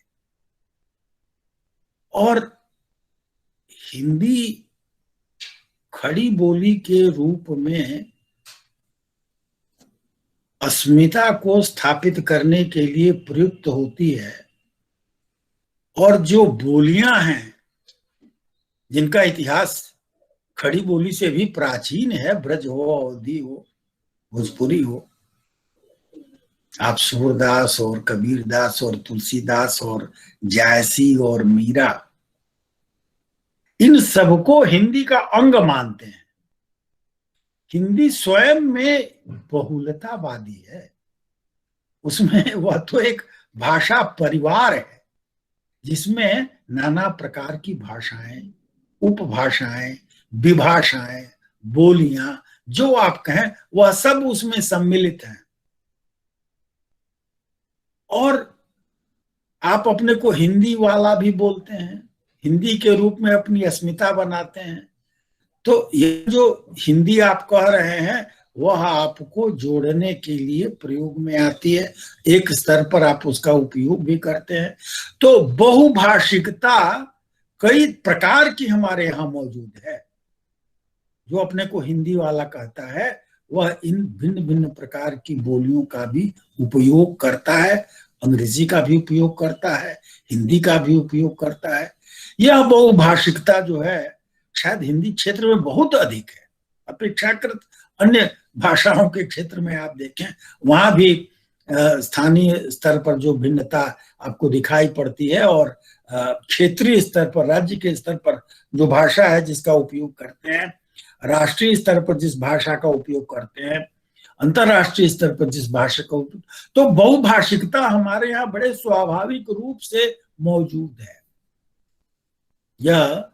S4: और हिंदी खड़ी बोली के रूप में अस्मिता को स्थापित करने के लिए प्रयुक्त होती है, और जो बोलियां हैं जिनका इतिहास खड़ी बोली से भी प्राचीन है, ब्रज हो, अवधी हो, भोजपुरी हो, आप सूरदास और कबीरदास और तुलसीदास और जायसी और मीरा, इन सबको हिंदी का अंग मानते हैं। हिंदी स्वयं में बहुलतावादी है, उसमें वह तो एक भाषा परिवार है जिसमें नाना प्रकार की भाषाएं, उपभाषाएं, विभाषाएं, बोलियां, जो आप कहें वह सब उसमें सम्मिलित हैं। और आप अपने को हिंदी वाला भी बोलते हैं, हिंदी के रूप में अपनी अस्मिता बनाते हैं, तो ये जो हिंदी आप कह रहे हैं वह आपको जोड़ने के लिए प्रयोग में आती है, एक स्तर पर आप उसका उपयोग भी करते हैं। तो बहुभाषिकता कई प्रकार की हमारे यहाँ मौजूद है। जो अपने को हिंदी वाला कहता है वह इन भिन्न भिन्न प्रकार की बोलियों का भी उपयोग करता है, अंग्रेजी का भी उपयोग करता है, हिंदी का भी उपयोग करता है। यह बहुभाषिकता जो है शायद हिंदी क्षेत्र में बहुत अधिक है, अपेक्षाकृत अन्य भाषाओं के क्षेत्र में आप देखें वहां भी स्थानीय स्तर पर जो भिन्नता आपको दिखाई पड़ती है और क्षेत्रीय स्तर पर, राज्य के स्तर पर जो भाषा है जिसका उपयोग करते हैं, राष्ट्रीय स्तर पर जिस भाषा का उपयोग करते हैं, अंतरराष्ट्रीय स्तर पर जिस भाषा का उपयोग, तो बहुभाषिकता हमारे यहाँ बड़े स्वाभाविक रूप से मौजूद है। यह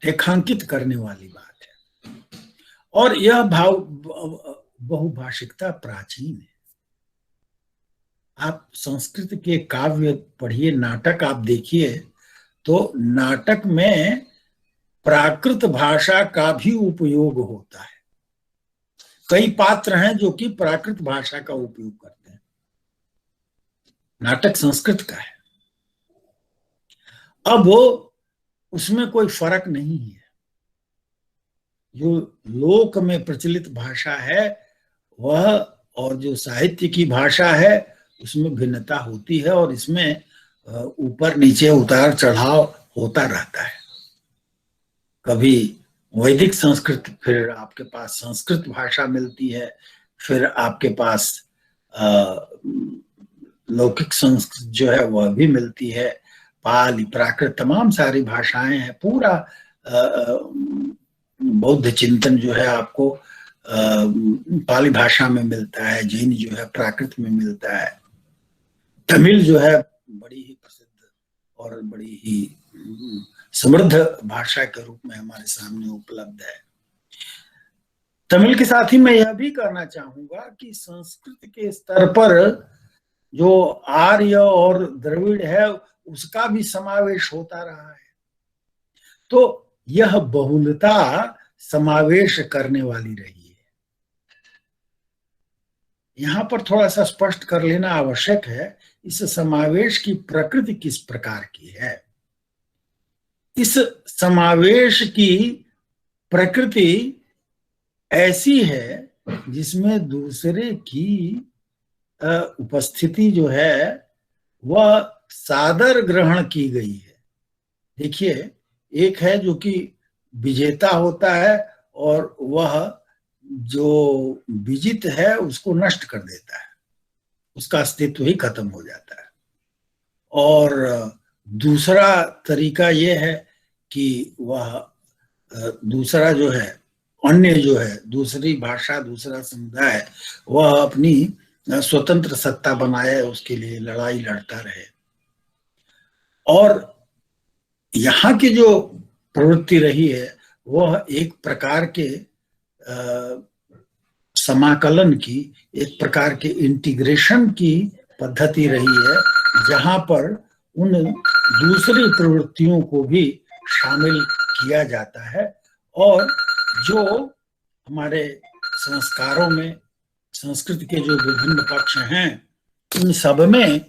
S4: रेखांकित करने वाली बात है। और यह बहुभाषिकता प्राचीन है। आप संस्कृत के काव्य पढ़िए, नाटक आप देखिए, तो नाटक में प्राकृत भाषा का भी उपयोग होता है। कई पात्र हैं जो कि प्राकृत भाषा का उपयोग करते हैं। नाटक संस्कृत का है। अब उसमें कोई फर्क नहीं है। जो लोक में प्रचलित भाषा है वह और जो साहित्य की भाषा है उसमें भिन्नता होती है और इसमें ऊपर नीचे उतार चढ़ाव होता रहता है। कभी वैदिक संस्कृत, फिर आपके पास संस्कृत भाषा मिलती है, फिर आपके पास लौकिक संस्कृत जो है वह भी मिलती है, पाली, प्राकृत, तमाम सारी भाषाएं हैं। पूरा बौद्ध चिंतन जो है आपको पाली भाषा में मिलता है, जैन जो है प्राकृत में मिलता है, तमिल जो है बड़ी ही प्रसिद्ध और बड़ी ही समृद्ध भाषा के रूप में हमारे सामने उपलब्ध है। तमिल के साथ ही मैं यह भी कहना चाहूंगा कि संस्कृत के स्तर पर जो आर्य और द्रविड़ है उसका भी समावेश होता रहा है। तो यह बहुलता समावेश करने वाली रही है। यहां पर थोड़ा सा स्पष्ट कर लेना आवश्यक है, इस समावेश की प्रकृति किस प्रकार की है। इस समावेश की प्रकृति ऐसी है जिसमें दूसरे की उपस्थिति जो है वह सादर ग्रहण की गई है। देखिए, एक है जो कि विजेता होता है और वह जो विजित है उसको नष्ट कर देता है, उसका अस्तित्व ही खत्म हो जाता है। और दूसरा तरीका यह है कि वह दूसरा जो है, अन्य जो है, दूसरी भाषा, दूसरा समुदाय, वह अपनी स्वतंत्र सत्ता बनाए, उसके लिए लड़ाई लड़ता रहे। और यहाँ की जो प्रवृत्ति रही है वह एक प्रकार के समाकलन की, एक प्रकार के इंटीग्रेशन की पद्धति रही है, जहां पर उन दूसरी प्रवृत्तियों को भी शामिल किया जाता है और जो हमारे संस्कारों में संस्कृत के जो विभिन्न पक्ष हैं उन सब में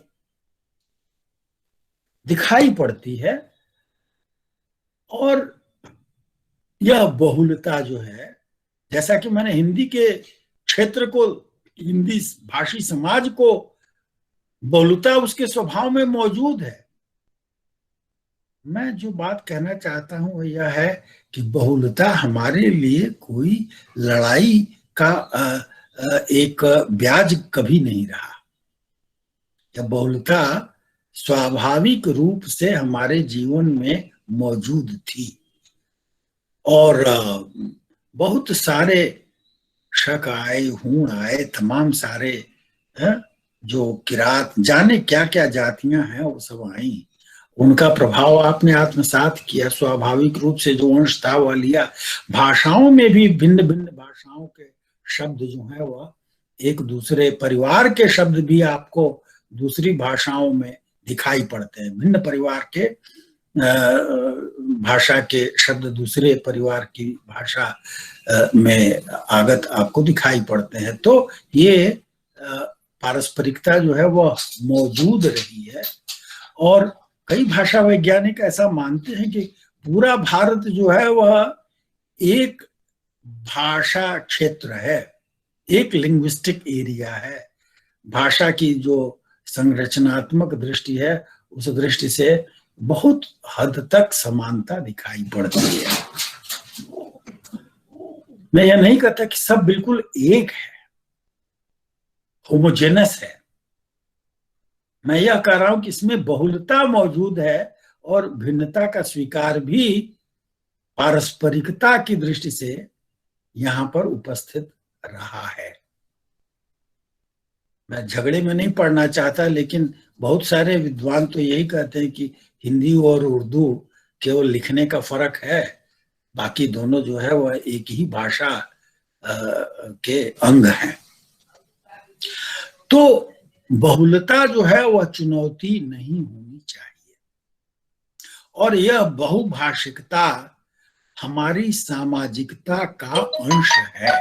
S4: दिखाई पड़ती है। और यह बहुलता जो है, जैसा कि मैंने हिंदी के क्षेत्र को, हिंदी भाषी समाज को बहुलता उसके स्वभाव में मौजूद है। मैं जो बात कहना चाहता हूं वह यह है कि बहुलता हमारे लिए कोई लड़ाई का एक ब्याज कभी नहीं रहा। यह बहुलता स्वाभाविक रूप से हमारे जीवन में मौजूद थी और बहुत सारे शक आए, हूण आए, तमाम सारे जो किरात, जाने क्या क्या जातियां हैं वो सब आई, उनका प्रभाव आपने आत्मसात किया। स्वाभाविक रूप से जो अंश था वह लिया। भाषाओं में भी भिन्न भिन्न भाषाओं के शब्द जो है वह एक दूसरे परिवार के शब्द भी आपको दूसरी भाषाओं में दिखाई पड़ते हैं। भिन्न परिवार के भाषा के शब्द दूसरे परिवार की भाषा में आगत आपको दिखाई पड़ते हैं। तो ये पारस्परिकता जो है वह मौजूद रही है। और कई भाषा वैज्ञानिक ऐसा मानते हैं कि पूरा भारत जो है वह एक भाषा क्षेत्र है, एक लिंग्विस्टिक एरिया है। भाषा की जो संरचनात्मक दृष्टि है उस दृष्टि से बहुत हद तक समानता दिखाई पड़ती है। मैं यह नहीं कहता कि सब बिल्कुल एक है, होमोजेनस है। मैं यह कह रहा हूं कि इसमें बहुलता मौजूद है और भिन्नता का स्वीकार भी पारस्परिकता की दृष्टि से यहां पर उपस्थित रहा है। मैं झगड़े में नहीं पड़ना चाहता, लेकिन बहुत सारे विद्वान तो यही कहते हैं कि हिंदी और उर्दू केवल लिखने का फर्क है, बाकी दोनों जो है वह एक ही भाषा के अंग हैं। तो बहुलता जो है वह चुनौती नहीं होनी चाहिए, और यह बहुभाषिकता हमारी सामाजिकता का अंश है,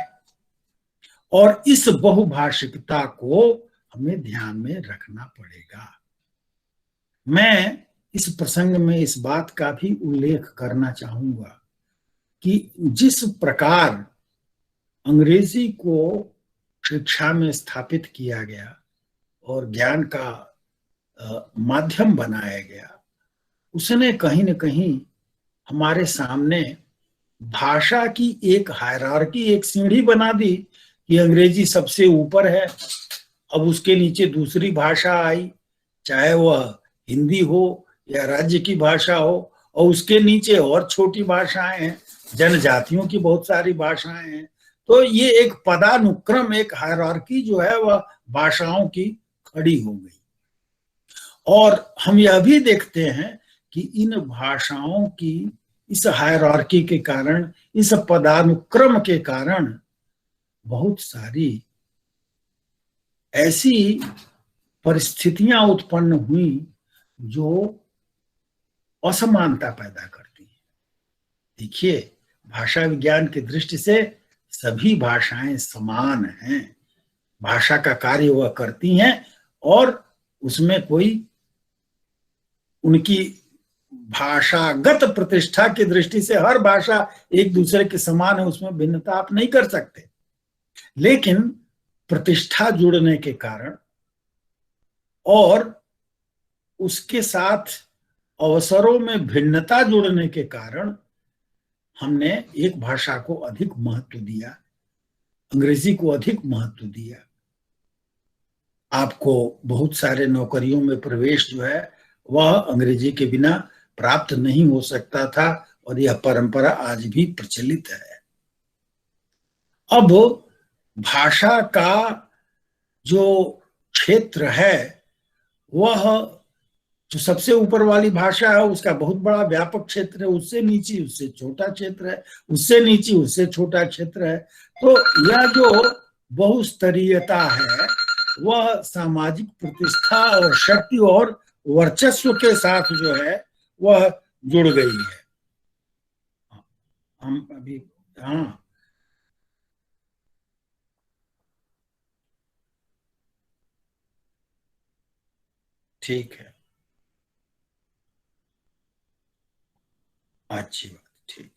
S4: और इस बहुभाषिकता को हमें ध्यान में रखना पड़ेगा। मैं इस प्रसंग में इस बात का भी उल्लेख करना चाहूंगा कि जिस प्रकार अंग्रेजी को शिक्षा में स्थापित किया गया और ज्ञान का माध्यम बनाया गया, उसने कहीं न कहीं हमारे सामने भाषा की एक हायरार्की, एक सीढ़ी बना दी कि अंग्रेजी सबसे ऊपर है, अब उसके नीचे दूसरी भाषा आई, चाहे वह हिंदी हो या राज्य की भाषा हो, और उसके नीचे और छोटी भाषाएं हैं, जनजातियों की बहुत सारी भाषाएं हैं। तो ये एक पदानुक्रम, एक हायरार्की जो है वह भाषाओं की खड़ी हो गई। और हम यह भी देखते हैं कि इन भाषाओं की इस हायरार्की के कारण, इस पदानुक्रम के कारण बहुत सारी ऐसी परिस्थितियां उत्पन्न हुई जो असमानता पैदा करती है। देखिए, भाषा विज्ञान की दृष्टि से सभी भाषाएं समान हैं, भाषा का कार्य वह करती हैं, और उसमें कोई उनकी भाषागत प्रतिष्ठा की दृष्टि से हर भाषा एक दूसरे के समान है, उसमें भिन्नता आप नहीं कर सकते। लेकिन प्रतिष्ठा जुड़ने के कारण और उसके साथ अवसरों में भिन्नता जुड़ने के कारण हमने एक भाषा को अधिक महत्व दिया, अंग्रेजी को अधिक महत्व दिया। आपको बहुत सारे नौकरियों में प्रवेश जो है वह अंग्रेजी के बिना प्राप्त नहीं हो सकता था, और यह परंपरा आज भी प्रचलित है। अब भाषा का जो क्षेत्र है वह जो सबसे ऊपर वाली भाषा है उसका बहुत बड़ा व्यापक क्षेत्र है, उससे नीचे उससे छोटा क्षेत्र है, उससे नीचे उससे छोटा क्षेत्र है। तो यह जो बहुस्तरीयता है वह सामाजिक प्रतिष्ठा और शक्ति और वर्चस्व के साथ जो है वह जुड़ गई है। हम अभी हाँ ठीक है, अच्छी बात, ठीक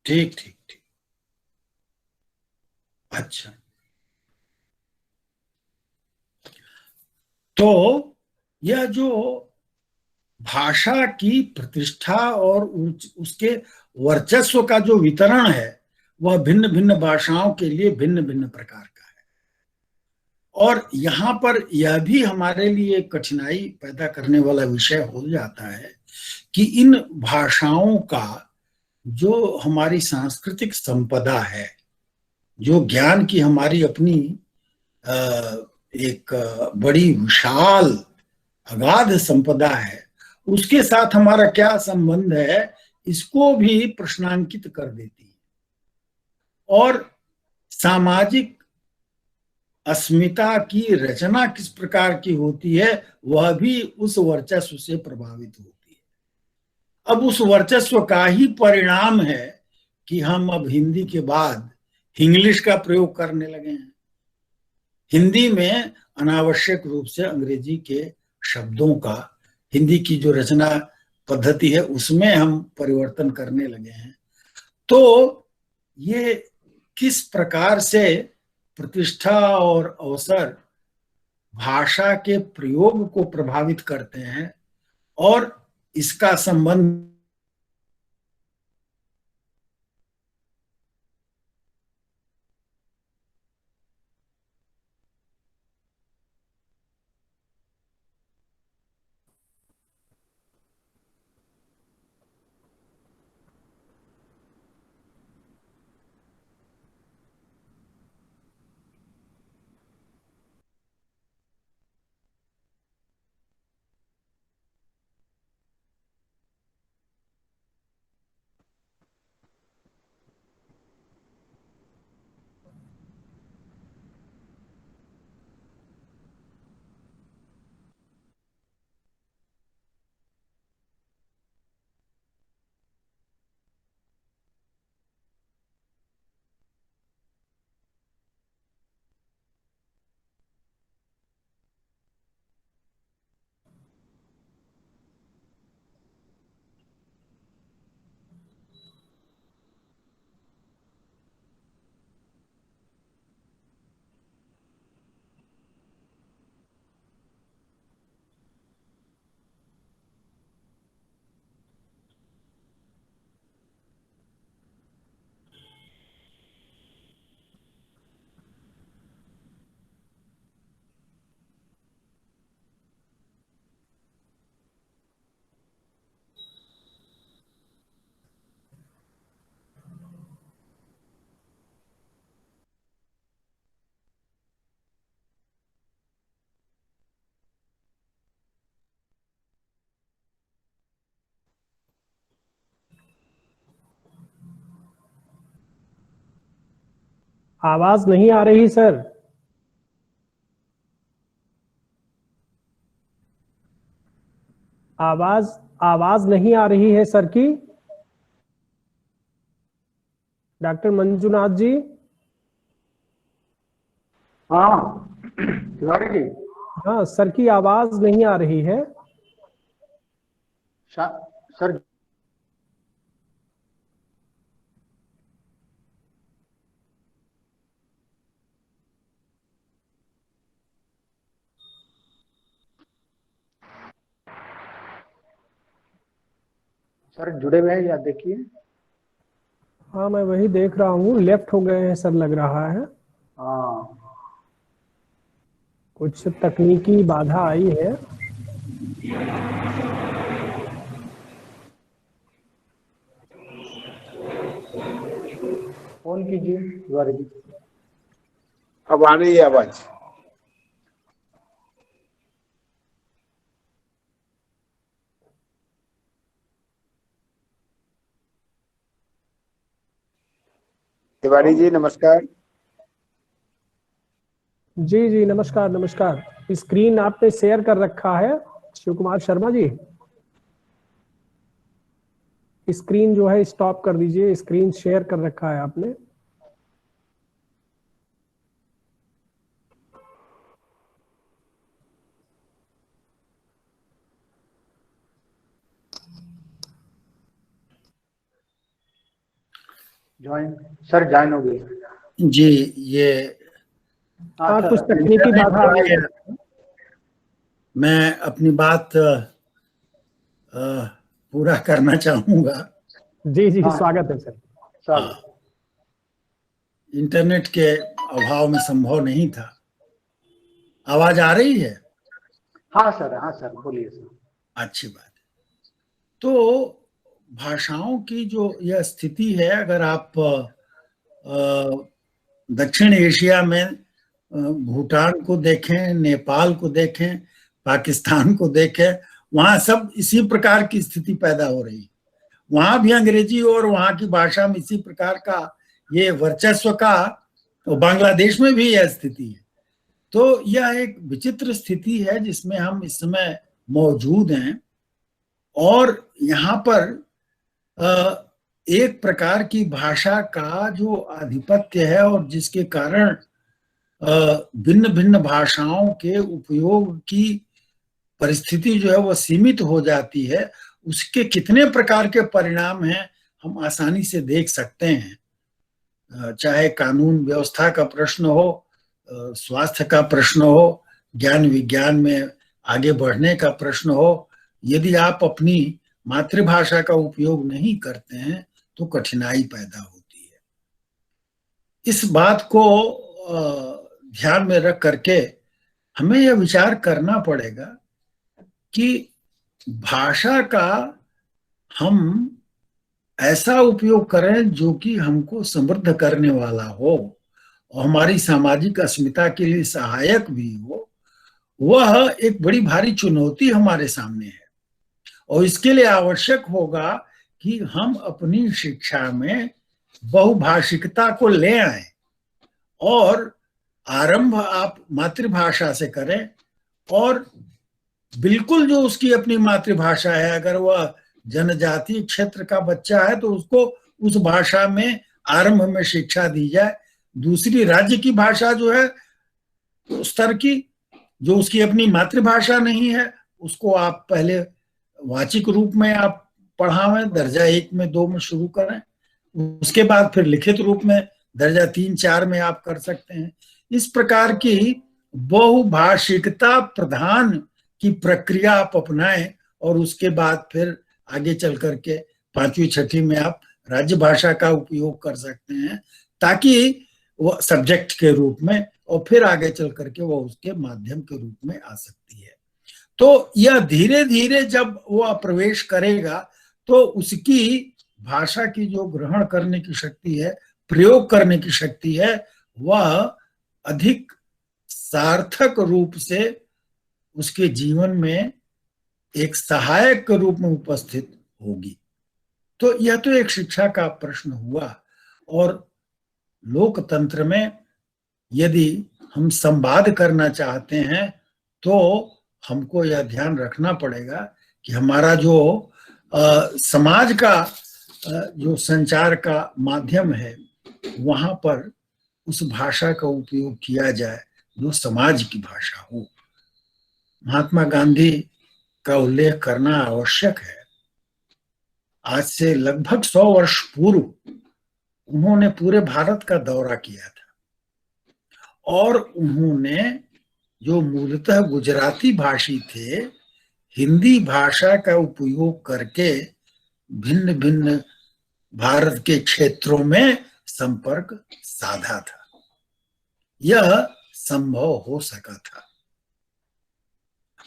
S4: ठीक ठीक ठीक, अच्छा। तो यह जो भाषा की प्रतिष्ठा और उसके वर्चस्व का जो वितरण है वह भिन्न भिन्न भाषाओं के लिए भिन्न भिन्न प्रकार का है। और यहाँ पर यह भी हमारे लिए कठिनाई पैदा करने वाला विषय हो जाता है कि इन भाषाओं का जो हमारी सांस्कृतिक संपदा है, जो ज्ञान की हमारी अपनी एक बड़ी विशाल अगाध संपदा है, उसके साथ हमारा क्या संबंध है, इसको भी प्रश्नांकित कर देती है। और सामाजिक अस्मिता की रचना किस प्रकार की होती है, वह भी उस वर्चस्व से प्रभावित होती है। अब उस वर्चस्व का ही परिणाम है कि हम अब हिंदी के बाद इंग्लिश का प्रयोग करने लगे हैं। हिंदी में अनावश्यक रूप से अंग्रेजी के शब्दों का हिंदी की जो रचना पद्धति है उसमें हम परिवर्तन करने लगे हैं। तो ये किस प्रकार से प्रतिष्ठा और अवसर भाषा के प्रयोग को प्रभावित करते हैं और इसका संबंध
S2: आवाज नहीं आ रही सर। आवाज आवाज नहीं आ रही है सर की। डॉक्टर मंजुनाथ जी।
S1: हाँ तिवारी जी।
S2: हाँ सर की आवाज नहीं आ रही है।
S1: सर सर जुड़े हुए हैं या देखिए।
S2: हाँ मैं वही देख रहा हूँ, लेफ्ट हो गए हैं सर लग रहा है।
S1: हाँ
S2: कुछ तकनीकी बाधा आई है।
S1: फोन कीजिए तिवारी जी।
S5: अब आ रही है आवाज। तिवारी जी नमस्कार।
S2: जी जी नमस्कार नमस्कार। स्क्रीन आपने शेयर कर रखा है शिव कुमार शर्मा जी। स्क्रीन जो है स्टॉप कर दीजिए, स्क्रीन शेयर कर रखा है आपने।
S1: ज्वाइन सर ज्वाइन हो गई
S4: जी। ये
S2: हाँ
S1: सर,
S2: कुछ तकनीकी बाधा आई है।
S4: मैं अपनी बात पूरा करना चाहूंगा।
S2: जी जी
S1: हाँ।
S2: स्वागत है सर।
S1: सर
S4: इंटरनेट के अभाव में संभव नहीं था। आवाज आ रही है?
S1: हाँ सर बोलिए सर।
S4: अच्छी बात है। तो भाषाओं की जो यह स्थिति है, अगर आप दक्षिण एशिया में भूटान को देखें, नेपाल को देखें, पाकिस्तान को देखें, वहां सब इसी प्रकार की स्थिति पैदा हो रही है। वहां भी अंग्रेजी और वहां की भाषा में इसी प्रकार का ये वर्चस्व का, तो बांग्लादेश में भी यह स्थिति है। तो यह एक विचित्र स्थिति है जिसमें हम इस समय मौजूद हैं। और यहाँ पर एक प्रकार की भाषा का जो आधिपत्य है और जिसके कारण भिन्न भिन्न भाषाओं के उपयोग की परिस्थिति जो है वो सीमित हो जाती है, उसके कितने प्रकार के परिणाम हैं हम आसानी से देख सकते हैं। चाहे कानून व्यवस्था का प्रश्न हो, स्वास्थ्य का प्रश्न हो, ज्ञान विज्ञान में आगे बढ़ने का प्रश्न हो, यदि आप अपनी मातृभाषा का उपयोग नहीं करते हैं तो कठिनाई पैदा होती है। इस बात को ध्यान में रख करके हमें यह विचार करना पड़ेगा कि भाषा का हम ऐसा उपयोग करें जो कि हमको समृद्ध करने वाला हो और हमारी सामाजिक अस्मिता के लिए सहायक भी हो। वह एक बड़ी भारी चुनौती हमारे सामने है और इसके लिए आवश्यक होगा कि हम अपनी शिक्षा में बहुभाषिकता को ले आए और आरंभ आप मातृभाषा से करें और बिल्कुल जो उसकी अपनी मातृभाषा है, अगर वह जनजातीय क्षेत्र का बच्चा है तो उसको उस भाषा में आरंभ में शिक्षा दी जाए। दूसरी राज्य की भाषा जो है उस स्तर की, जो उसकी अपनी मातृभाषा नहीं है, उसको आप पहले वाचिक रूप में आप पढ़ावें, दर्जा 1 में 2 में शुरू करें, उसके बाद फिर लिखित रूप में दर्जा 3 4 में आप कर सकते हैं। इस प्रकार की बहुभाषिकता प्रधान की प्रक्रिया आप अपनाएं और उसके बाद फिर आगे चल करके 5वीं 6वीं में आप राज्य भाषा का उपयोग कर सकते हैं, ताकि वो सब्जेक्ट के रूप में और फिर आगे चल करके वो उसके माध्यम के रूप में आ सकती है। तो यह धीरे धीरे जब वह प्रवेश करेगा तो उसकी भाषा की जो ग्रहण करने की शक्ति है, प्रयोग करने की शक्ति है, वह अधिक सार्थक रूप से उसके जीवन में एक सहायक के रूप में उपस्थित होगी। तो यह तो एक शिक्षा का प्रश्न हुआ। और लोकतंत्र में यदि हम संवाद करना चाहते हैं तो हमको यह ध्यान रखना पड़ेगा कि हमारा जो समाज का जो संचार का माध्यम है वहां पर उस भाषा का उपयोग किया जाए जो समाज की भाषा हो। महात्मा गांधी का उल्लेख करना आवश्यक है। आज से लगभग 100 वर्ष पूर्व उन्होंने पूरे भारत का दौरा किया था और उन्होंने जो मूलतः गुजराती भाषी थे, हिंदी भाषा का उपयोग करके भिन्न भिन्न भारत के क्षेत्रों में संपर्क साधा था। यह संभव हो सका था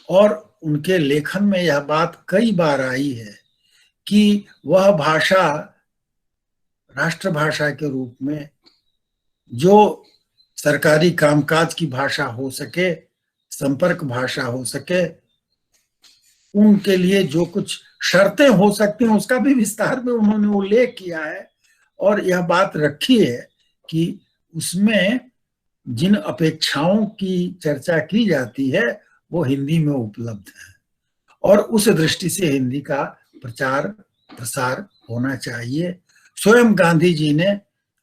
S4: और उनके लेखन में यह बात कई बार आई है कि वह भाषा राष्ट्रभाषा के रूप में जो सरकारी कामकाज की भाषा हो सके, संपर्क भाषा हो सके, उनके लिए जो कुछ शर्तें हो सकती हैं उसका भी विस्तार में उन्होंने उल्लेख किया है और यह बात रखी है कि उसमें जिन अपेक्षाओं की चर्चा की जाती है वो हिंदी में उपलब्ध है और उस दृष्टि से हिंदी का प्रचार प्रसार होना चाहिए। स्वयं गांधी जी ने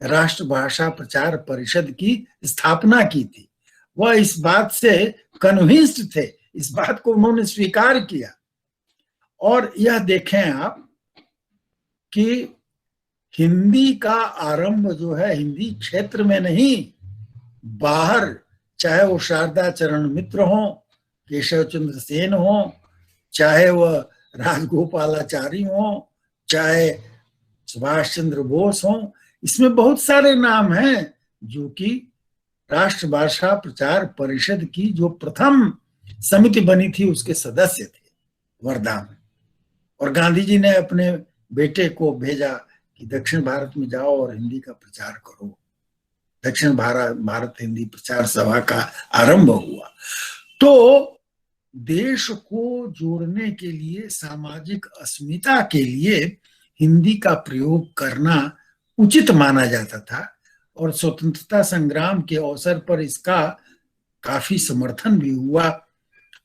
S4: राष्ट्रभाषा प्रचार परिषद की स्थापना की थी। वह इस बात से कन्विंस्ड थे, इस बात को उन्होंने स्वीकार किया। और यह देखें आप कि हिंदी का आरंभ जो है हिंदी क्षेत्र में नहीं, बाहर, चाहे वो शारदा चरण मित्र हो, केशव चंद्र सेन हो, चाहे वह राजगोपालाचारी हो, चाहे सुभाष चंद्र बोस हो, इसमें बहुत सारे नाम हैं जो कि राष्ट्रभाषा प्रचार परिषद की जो प्रथम समिति बनी थी उसके सदस्य थे वर्धा में। और गांधी जी ने अपने बेटे को भेजा कि दक्षिण भारत में जाओ और हिंदी का प्रचार करो। दक्षिण भारत हिंदी प्रचार सभा का आरंभ हुआ। तो देश को जोड़ने के लिए, सामाजिक अस्मिता के लिए हिंदी का प्रयोग करना उचित माना जाता था और स्वतंत्रता संग्राम के अवसर पर इसका काफी समर्थन भी हुआ,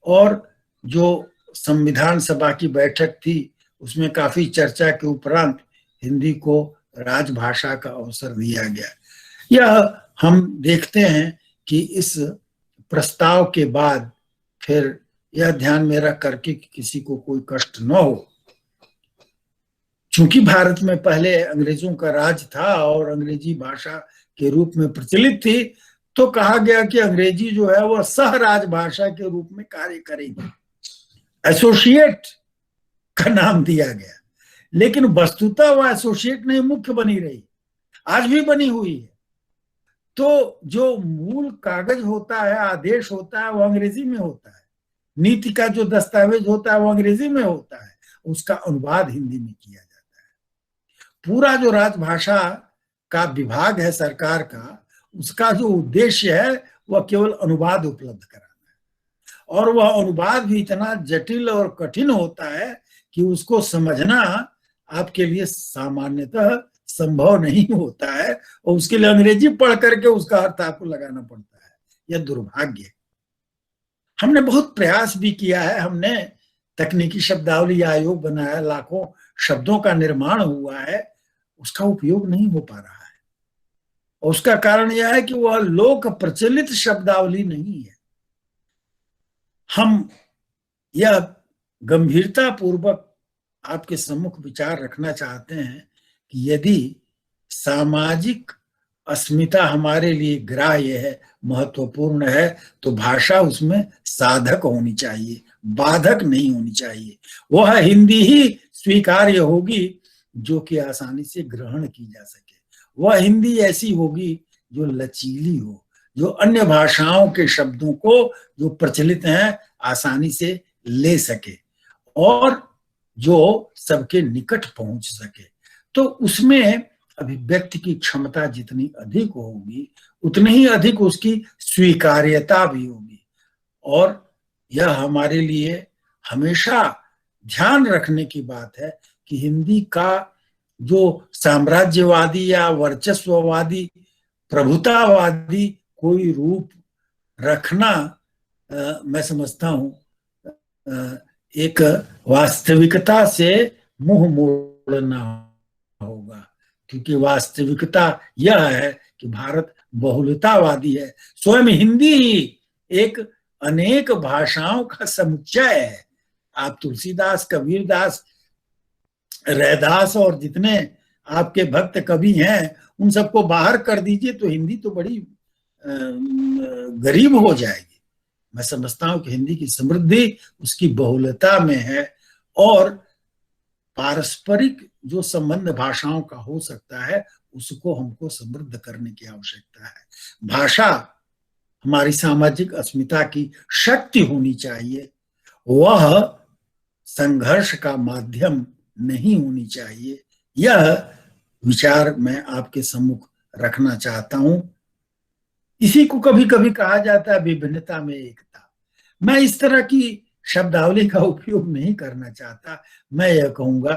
S4: और जो संविधान सभा की बैठक थी उसमें काफी चर्चा के उपरांत हिंदी को राजभाषा का अवसर दिया गया। यह हम देखते हैं कि इस प्रस्ताव के बाद फिर यह ध्यान में रख करके कि किसी को कोई कष्ट न हो, चूंकि भारत में पहले अंग्रेजों का राज था और अंग्रेजी भाषा के रूप में प्रचलित थी, तो कहा गया कि अंग्रेजी जो है वह सह राजभाषा के रूप में कार्य करेगी, एसोसिएट का नाम दिया गया। लेकिन वस्तुतः वह एसोसिएट नहीं, मुख्य बनी रही, आज भी बनी हुई है। तो जो मूल कागज होता है, आदेश होता है, वो अंग्रेजी में होता है। नीति का जो दस्तावेज होता है वो अंग्रेजी में होता है, उसका अनुवाद हिंदी में किया जाता है। पूरा जो राजभाषा का विभाग है सरकार का, उसका जो उद्देश्य है वह केवल अनुवाद उपलब्ध कराना है, और वह अनुवाद भी इतना जटिल और कठिन होता है कि उसको समझना आपके लिए सामान्यतः संभव नहीं होता है, और उसके लिए अंग्रेजी पढ़ करके उसका अर्थ आपको लगाना पड़ता है। यह दुर्भाग्य है। हमने बहुत प्रयास भी किया है, हमने तकनीकी शब्दावली आयोग बनाया, लाखों शब्दों का निर्माण हुआ है, उसका उपयोग नहीं हो पा रहा है। और उसका कारण यह है कि वह लोक प्रचलित शब्दावली नहीं है। हम यह गंभीरता पूर्वक आपके सम्मुख विचार रखना चाहते हैं कि यदि सामाजिक अस्मिता हमारे लिए ग्राह्य है, महत्वपूर्ण है, तो भाषा उसमें साधक होनी चाहिए, बाधक नहीं होनी चाहिए। वह हिंदी ही स्वीकार्य होगी जो कि आसानी से ग्रहण की जा सके। वह हिंदी ऐसी होगी जो लचीली हो, जो अन्य भाषाओं के शब्दों को जो प्रचलित हैं आसानी से ले सके और जो सबके निकट पहुंच सके। तो उसमें अभिव्यक्ति की क्षमता जितनी अधिक होगी उतनी ही अधिक उसकी स्वीकार्यता भी होगी। और यह हमारे लिए हमेशा ध्यान रखने की बात है कि हिंदी का जो साम्राज्यवादी या वर्चस्ववादी प्रभुतावादी कोई रूप रखना मैं समझता हूं एक वास्तविकता से मुंह मोड़ना होगा, क्योंकि वास्तविकता यह है कि भारत बहुलतावादी है। स्वयं हिंदी ही एक अनेक भाषाओं का समुच्चय है। आप तुलसीदास, कबीरदास, रैदास और जितने आपके भक्त कवि हैं उन सबको बाहर कर दीजिए तो हिंदी तो बड़ी गरीब हो जाएगी। मैं समझता हूं कि हिंदी की समृद्धि उसकी बहुलता में है, और पारस्परिक जो संबंध भाषाओं का हो सकता है उसको हमको समृद्ध करने की आवश्यकता है। भाषा हमारी सामाजिक अस्मिता की शक्ति होनी चाहिए, वह संघर्ष का माध्यम नहीं होनी चाहिए। यह विचार मैं आपके सम्मुख रखना चाहता हूं। इसी को कभी कभी कहा जाता है विभिन्नता में एकता। मैं इस तरह की शब्दावली का उपयोग नहीं करना चाहता। मैं यह कहूंगा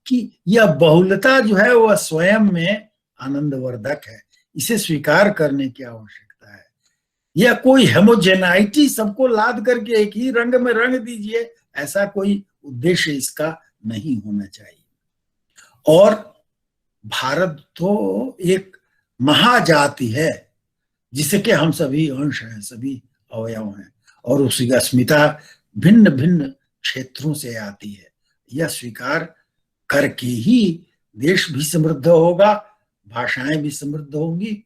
S4: कि यह बहुलता जो है वह स्वयं में आनंदवर्धक है, इसे स्वीकार करने की आवश्यकता है। यह कोई हेमोजेनाइटी सबको लाद करके एक ही रंग में रंग दीजिए, ऐसा कोई उद्देश्य इसका नहीं होना चाहिए। और भारत तो एक महाजाति है जिसे कि हम सभी अंश हैं, सभी अवयव हैं, और उसकी अस्मिता भिन्न भिन्न क्षेत्रों से आती है। यह स्वीकार करके ही देश भी समृद्ध होगा, भाषाएं भी समृद्ध होंगी,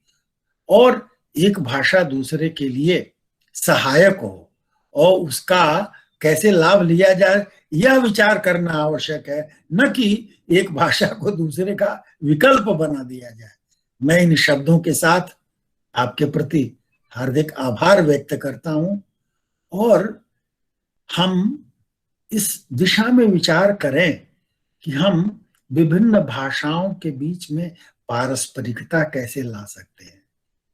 S4: और एक भाषा दूसरे के लिए सहायक हो और उसका कैसे लाभ लिया जाए यह विचार करना आवश्यक है, न कि एक भाषा को दूसरे का विकल्प बना दिया जाए। मैं इन शब्दों के साथ आपके प्रति हार्दिक आभार व्यक्त करता हूं, और हम इस दिशा में विचार करें कि हम विभिन्न भाषाओं के बीच में पारस्परिकता कैसे ला सकते हैं।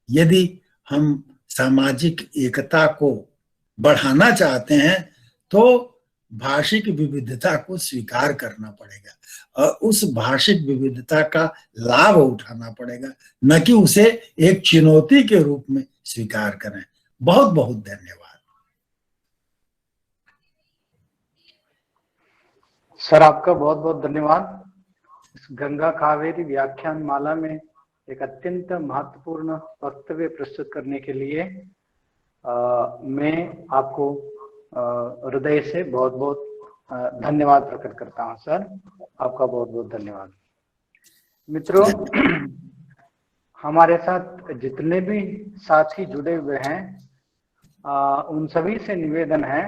S4: यदि हम सामाजिक एकता को बढ़ाना चाहते हैं तो भाषिक विविधता को स्वीकार करना पड़ेगा और उस भाषिक विविधता का लाभ उठाना पड़ेगा, न कि उसे एक चुनौती के रूप में स्वीकार करें। बहुत बहुत धन्यवाद।
S1: सर आपका बहुत बहुत धन्यवाद। इस गंगा कावेरी व्याख्यान माला में एक अत्यंत महत्वपूर्ण वक्तव्य प्रस्तुत करने के लिए मैं आपको हृदय से बहुत बहुत धन्यवाद प्रकट करता हूं। सर आपका बहुत बहुत धन्यवाद। मित्रों, हमारे साथ जितने भी साथी जुड़े हुए हैं उन सभी से निवेदन है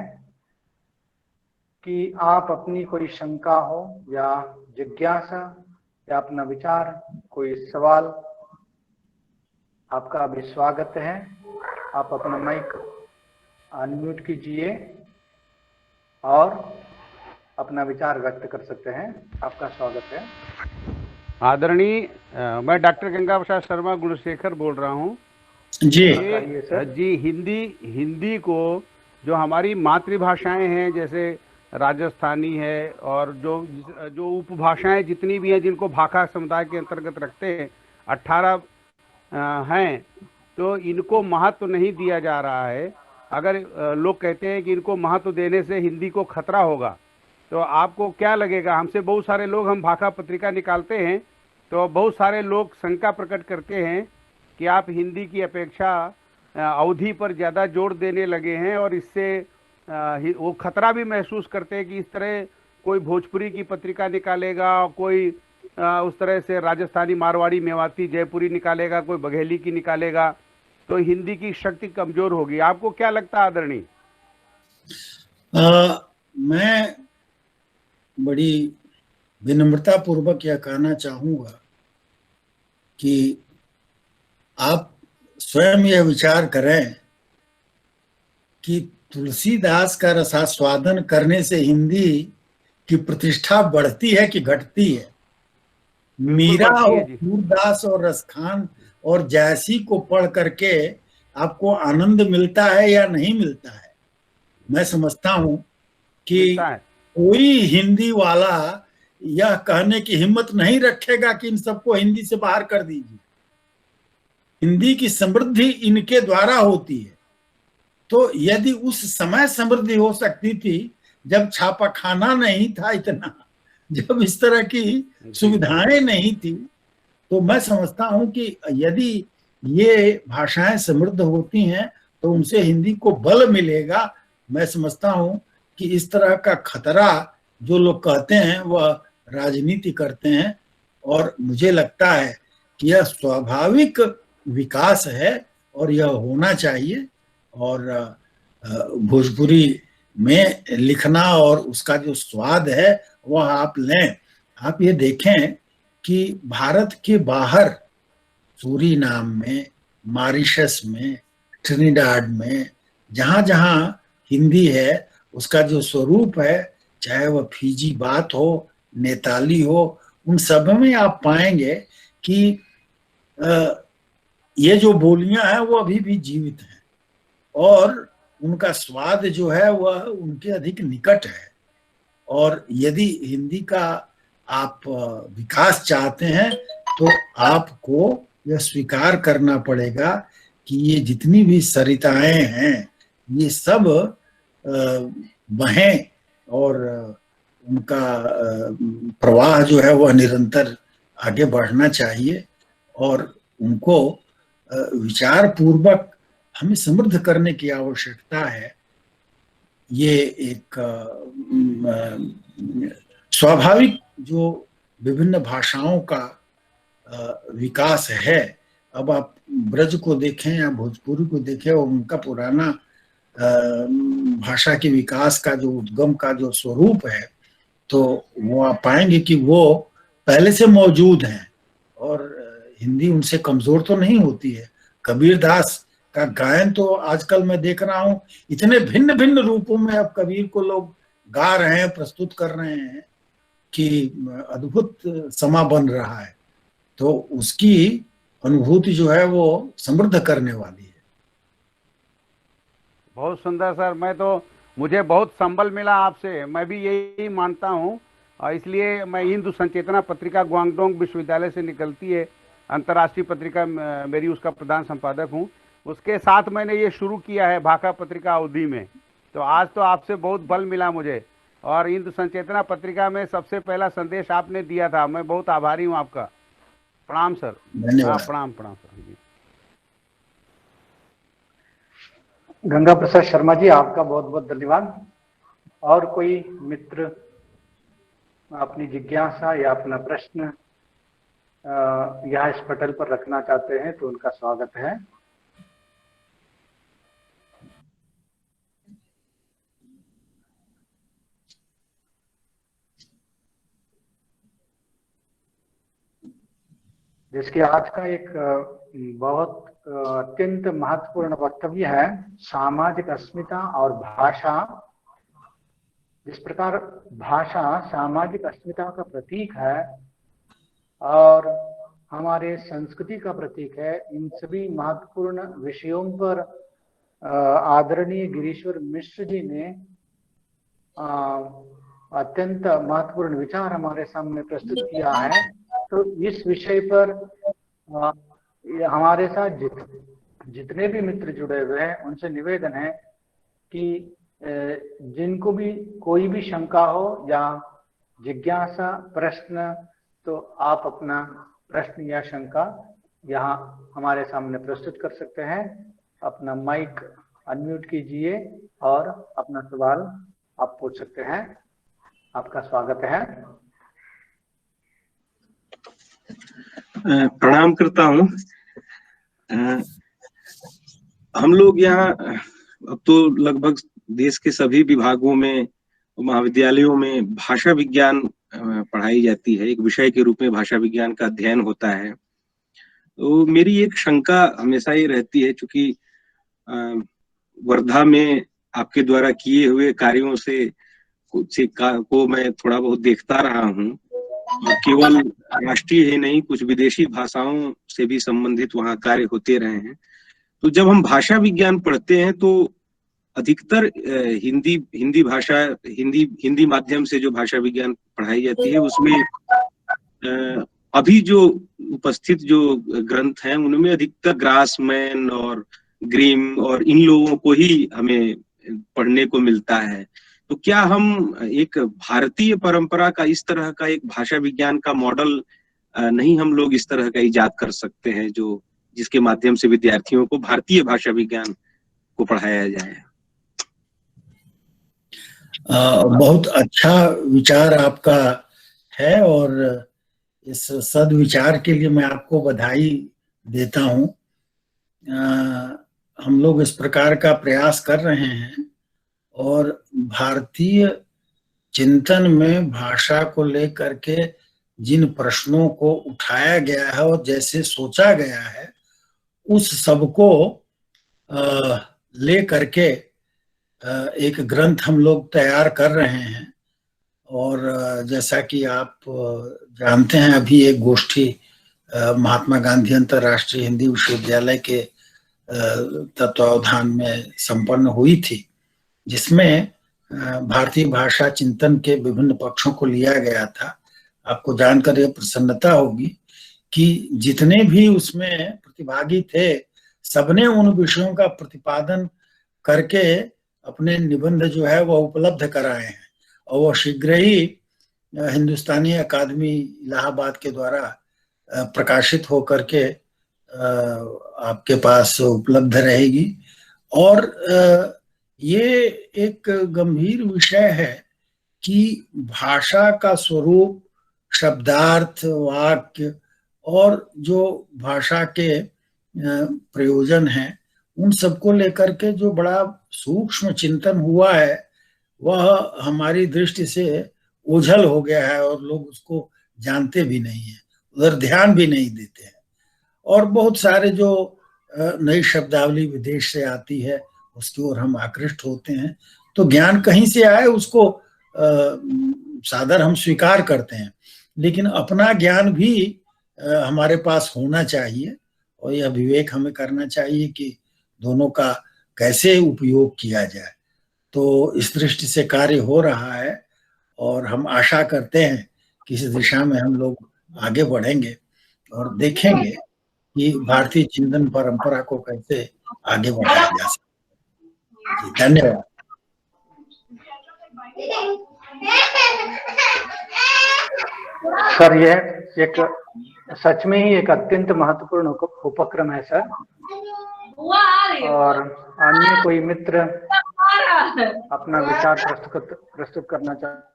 S1: कि आप अपनी कोई शंका हो या जिज्ञासा या अपना विचार, कोई सवाल, आपका अभी स्वागत है। आप अपना माइक अनम्यूट कीजिए और अपना विचार व्यक्त कर सकते हैं। आपका स्वागत है।
S6: आदरणीय, मैं डॉक्टर गंगा प्रसाद शर्मा गुणशेखर बोल रहा हूँ
S1: जी।
S6: हिंदी को जो हमारी मातृभाषाएं हैं, जैसे राजस्थानी है और जो उपभाषाएं जितनी भी हैं जिनको भाखा समुदाय के अंतर्गत रखते हैं, 18 हैं, तो इनको महत्व नहीं दिया जा रहा है। अगर लोग कहते हैं कि इनको महत्व देने से हिंदी को खतरा होगा, तो आपको क्या लगेगा? हमसे बहुत सारे लोग, हम भाखा पत्रिका निकालते हैं तो बहुत सारे लोग शंका प्रकट करते हैं कि आप हिंदी की अपेक्षा अवधि पर ज़्यादा जोर देने लगे हैं, और इससे वो खतरा भी महसूस करते हैं कि इस तरह कोई भोजपुरी की पत्रिका निकालेगा, कोई उस तरह से राजस्थानी, मारवाड़ी, मेवाती, जयपुरी निकालेगा, कोई बघेली की निकालेगा, तो हिंदी की शक्ति कमजोर होगी। आपको क्या लगता है आदरणीय?
S4: मैं बड़ी विनम्रता पूर्वक यह कहना चाहूंगा कि आप स्वयं यह विचार करें कि तुलसीदास का रसास्वादन करने से हिंदी की प्रतिष्ठा बढ़ती है कि घटती है? मीरा और सूरदास और रसखान और जैसी को पढ़ करके आपको आनंद मिलता है या नहीं मिलता है? मैं समझता हूं कि कोई हिंदी वाला यह कहने की हिम्मत नहीं रखेगा कि इन सबको हिंदी से बाहर कर दीजिए। हिंदी की समृद्धि इनके द्वारा होती है। तो यदि उस समय समृद्धि हो सकती थी जब छापाखाना नहीं था इतना, जब इस तरह की सुविधाएं नहीं थी, तो मैं समझता हूं कि यदि ये भाषाएं समृद्ध होती हैं तो उनसे हिंदी को बल मिलेगा। मैं समझता हूं कि इस तरह का खतरा जो लोग कहते हैं वह राजनीति करते हैं, और मुझे लगता है कि यह स्वाभाविक विकास है और यह होना चाहिए। और भोजपुरी में लिखना और उसका जो स्वाद है वह आप लें। आप ये देखें कि भारत के बाहर सूरीनाम में, मॉरिशस में, ट्रिनिडाड में, जहां जहां हिंदी है उसका जो स्वरूप है, चाहे वह फिजी बात हो, नेताली हो, उन सब में आप पाएंगे कि ये जो बोलियां हैं वो अभी भी जीवित हैं और उनका स्वाद जो है वह उनके अधिक निकट है। और यदि हिंदी का आप विकास चाहते हैं तो आपको यह स्वीकार करना पड़ेगा कि ये जितनी भी सरिताएं हैं ये सब बहें और उनका प्रवाह जो है वह निरंतर आगे बढ़ना चाहिए, और उनको विचार पूर्वक हमें समृद्ध करने की आवश्यकता है। ये एक स्वाभाविक जो विभिन्न भाषाओं का विकास है। अब आप ब्रज को देखें या भोजपुरी को देखें, उनका पुराना भाषा के विकास का जो उद्गम का जो स्वरूप है, तो वो आप पाएंगे कि वो पहले से मौजूद हैं और हिंदी उनसे कमजोर तो नहीं होती है। कबीरदास का गायन तो आजकल मैं देख रहा हूँ इतने भिन्न भिन्न रूपों में अब कबीर को लोग गा रहे हैं, प्रस्तुत कर रहे हैं कि अद्भुत समा बन रहा है। तो उसकी अनुभूति जो है वो समृद्ध करने वाली है।
S6: बहुत सुंदर सर, मुझे बहुत संबल मिला आपसे। मैं भी यही मानता हूँ, और इसलिए मैं हिंदू संचेतना पत्रिका ग्वांगडोंग विश्वविद्यालय से निकलती है, अंतर्राष्ट्रीय पत्रिका, मेरी उसका प्रधान संपादक हूँ। उसके साथ मैंने ये शुरू किया है भाका पत्रिका अवधि में। तो आज तो आपसे बहुत बल मिला मुझे, और हिंद संचेतना पत्रिका में सबसे पहला संदेश आपने दिया था। मैं बहुत आभारी हूँ आपका। प्रणाम सर।
S4: धन्यवाद।
S6: प्रणाम प्रणाम सर जी।
S1: गंगा प्रसाद शर्मा जी, आपका बहुत बहुत धन्यवाद। और कोई मित्र अपनी जिज्ञासा या अपना प्रश्न यहाँ इस पटल पर रखना चाहते हैं तो उनका स्वागत है। जिसके आज का एक बहुत अत्यंत महत्वपूर्ण वक्तव्य है, सामाजिक अस्मिता और भाषा। जिस प्रकार भाषा सामाजिक अस्मिता का प्रतीक है और हमारे संस्कृति का प्रतीक है, इन सभी महत्वपूर्ण विषयों पर आदरणीय गिरीश्वर मिश्र जी ने अत्यंत महत्वपूर्ण विचार हमारे सामने प्रस्तुत किया है। तो इस विषय पर हमारे साथ जितने भी मित्र जुड़े हुए हैं उनसे निवेदन है कि जिनको भी कोई भी शंका हो या जिज्ञासा, प्रश्न, तो आप अपना प्रश्न या शंका यहाँ हमारे सामने प्रस्तुत कर सकते हैं। अपना माइक अनम्यूट कीजिए और अपना सवाल आप पूछ सकते हैं। आपका स्वागत है।
S7: प्रणाम करता हूँ। हम लोग यहाँ अब तो लगभग देश के सभी विभागों में, महाविद्यालयों में भाषा विज्ञान पढ़ाई जाती है। एक विषय के रूप में भाषा विज्ञान का अध्ययन होता है। तो मेरी एक शंका हमेशा ये रहती है, चूंकि वर्धा में आपके द्वारा किए हुए कार्यों से को मैं थोड़ा बहुत देखता रहा हूँ, और केवल राष्ट्रीय ही नहीं, कुछ विदेशी भाषाओं से भी संबंधित वहाँ कार्य होते रहे हैं। तो जब हम भाषा विज्ञान पढ़ते हैं तो अधिकतर हिंदी भाषा, हिंदी माध्यम से जो भाषा विज्ञान पढ़ाई जाती है, उसमें अभी जो उपस्थित जो ग्रंथ हैं उनमें अधिकतर ग्रासमैन और ग्रिम और इन लोगों को ही हमें पढ़ने को मिलता है। तो क्या हम एक भारतीय परंपरा का, इस तरह का एक भाषा विज्ञान का मॉडल नहीं हम लोग इस तरह का इजाद कर सकते हैं, जो जिसके माध्यम से विद्यार्थियों को भारतीय भाषा विज्ञान को पढ़ाया जाए?
S4: बहुत अच्छा विचार आपका है और इस सदविचार के लिए मैं आपको बधाई देता हूं। हम लोग इस प्रकार का प्रयास कर रहे हैं और भारतीय चिंतन में भाषा को लेकर के जिन प्रश्नों को उठाया गया है और जैसे सोचा गया है, उस सबको ले करके एक ग्रंथ हम लोग तैयार कर रहे हैं। और जैसा कि आप जानते हैं, अभी एक गोष्ठी महात्मा गांधी अंतर्राष्ट्रीय हिंदी विश्वविद्यालय के तत्वावधान में संपन्न हुई थी, जिसमें भारतीय भाषा चिंतन के विभिन्न पक्षों को लिया गया था। आपको जानकर यह प्रसन्नता होगी कि जितने भी उसमें प्रतिभागी थे, सबने उन विषयों का प्रतिपादन करके अपने निबंध जो है वह उपलब्ध कराए हैं, और वह शीघ्र ही हिंदुस्तानी अकादमी इलाहाबाद के द्वारा प्रकाशित होकर के आपके पास उपलब्ध रहेगी। और ये एक गंभीर विषय है कि भाषा का स्वरूप, शब्दार्थ, वाक्य और जो भाषा के प्रयोजन हैं, उन सबको लेकर के जो बड़ा सूक्ष्म चिंतन हुआ है वह हमारी दृष्टि से ओझल हो गया है और लोग उसको जानते भी नहीं है, उधर ध्यान भी नहीं देते हैं। और बहुत सारे जो नई शब्दावली विदेश से आती है उसकी ओर हम आकृष्ट होते हैं। तो ज्ञान कहीं से आए उसको सादर हम स्वीकार करते हैं, लेकिन अपना ज्ञान भी हमारे पास होना चाहिए और यह विवेक हमें करना चाहिए कि दोनों का कैसे उपयोग किया जाए। तो इस दृष्टि से कार्य हो रहा है और हम आशा करते हैं कि इस दिशा में हम लोग आगे बढ़ेंगे और देखेंगे कि भारतीय चिंतन परंपरा को कैसे आगे बढ़ाया जा सके। जी धन्यवाद।
S1: सर, यह एक सच में ही एक अत्यंत महत्वपूर्ण उपक्रम है सर। और अन्य कोई मित्र अपना विचार प्रस्तुत करना चाहे?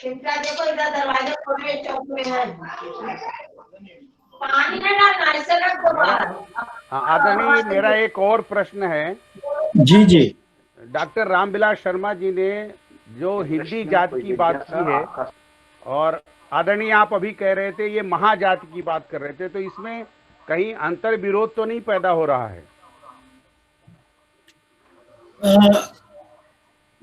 S8: देखो इधर दरवाजा खोलो, चौक में है पानी ना डालना, ऐसे रख दो बाहर।
S6: आदरणीय, मेरा एक और प्रश्न है।
S4: जी जी।
S6: डॉक्टर रामविलास शर्मा जी ने जो हिंदी जात की बात की है, और आदरणीय आप अभी कह रहे थे ये महाजाति की बात कर रहे थे, तो इसमें कहीं अंतर विरोध तो नहीं पैदा हो रहा है?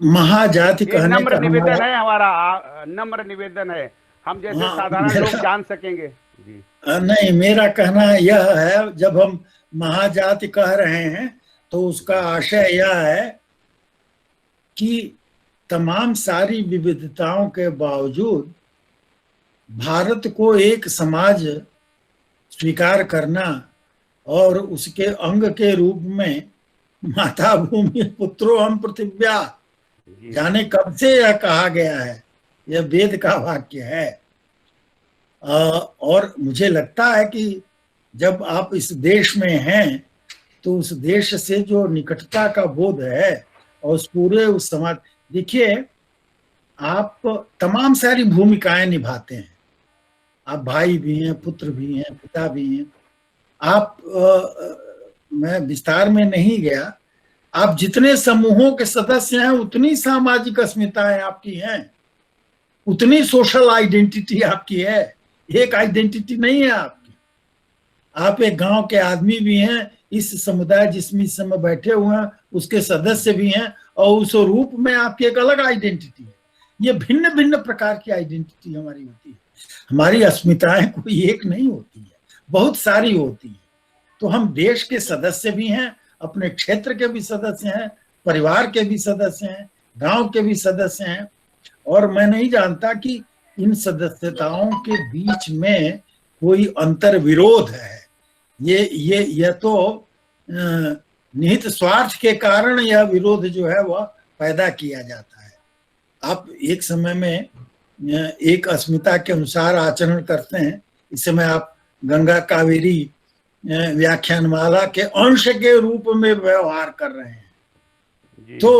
S4: महाजाति
S6: ये
S4: कहने
S6: नम्र
S4: का
S6: निवेदन है हमारा, नम्र निवेदन है, हम जैसे साधारण लोग जान सकेंगे। जी
S4: नहीं, मेरा कहना यह है, जब हम महाजाति कह रहे हैं तो उसका आशय यह है कि तमाम सारी विविधताओं के बावजूद भारत को एक समाज स्वीकार करना और उसके अंग के रूप में माता भूमि पुत्रो हम पृथिव्या, जाने कब से यह कहा गया है, यह वेद का वाक्य है। और मुझे लगता है कि जब आप इस देश में हैं तो उस देश से जो निकटता का बोध है और उस पूरे उस समाज, देखिए आप तमाम सारी भूमिकाएं निभाते हैं, आप भाई भी हैं, पुत्र भी हैं, पिता भी हैं। आप मैं विस्तार में नहीं गया, आप जितने समूहों के सदस्य हैं उतनी सामाजिक अस्मिताएं आपकी हैं, उतनी सोशल आइडेंटिटी आपकी है। एक आइडेंटिटी नहीं है आपकी। आप एक गांव के आदमी भी हैं, इस समुदाय जिसमें इस समय बैठे हुए हैं उसके सदस्य भी हैं, और उस रूप में आपकी एक अलग आइडेंटिटी है। ये भिन्न भिन्न प्रकार की आइडेंटिटी हमारी होती है। हमारी अस्मिताएं कोई एक नहीं होती है, बहुत सारी होती है। तो हम देश के सदस्य भी हैं, अपने क्षेत्र के भी सदस्य हैं, परिवार के भी सदस्य हैं, गांव के भी सदस्य हैं, और मैं नहीं जानता कि इन सदस्यताओं के बीच में कोई अंतर विरोध है। ये तो निहित स्वार्थ के कारण यह विरोध जो है वह पैदा किया जाता है। आप एक समय में एक अस्मिता के अनुसार आचरण करते हैं, इस समय आप गंगा कावेरी व्याख्यानमाला के अंश के रूप में व्यवहार कर रहे हैं। तो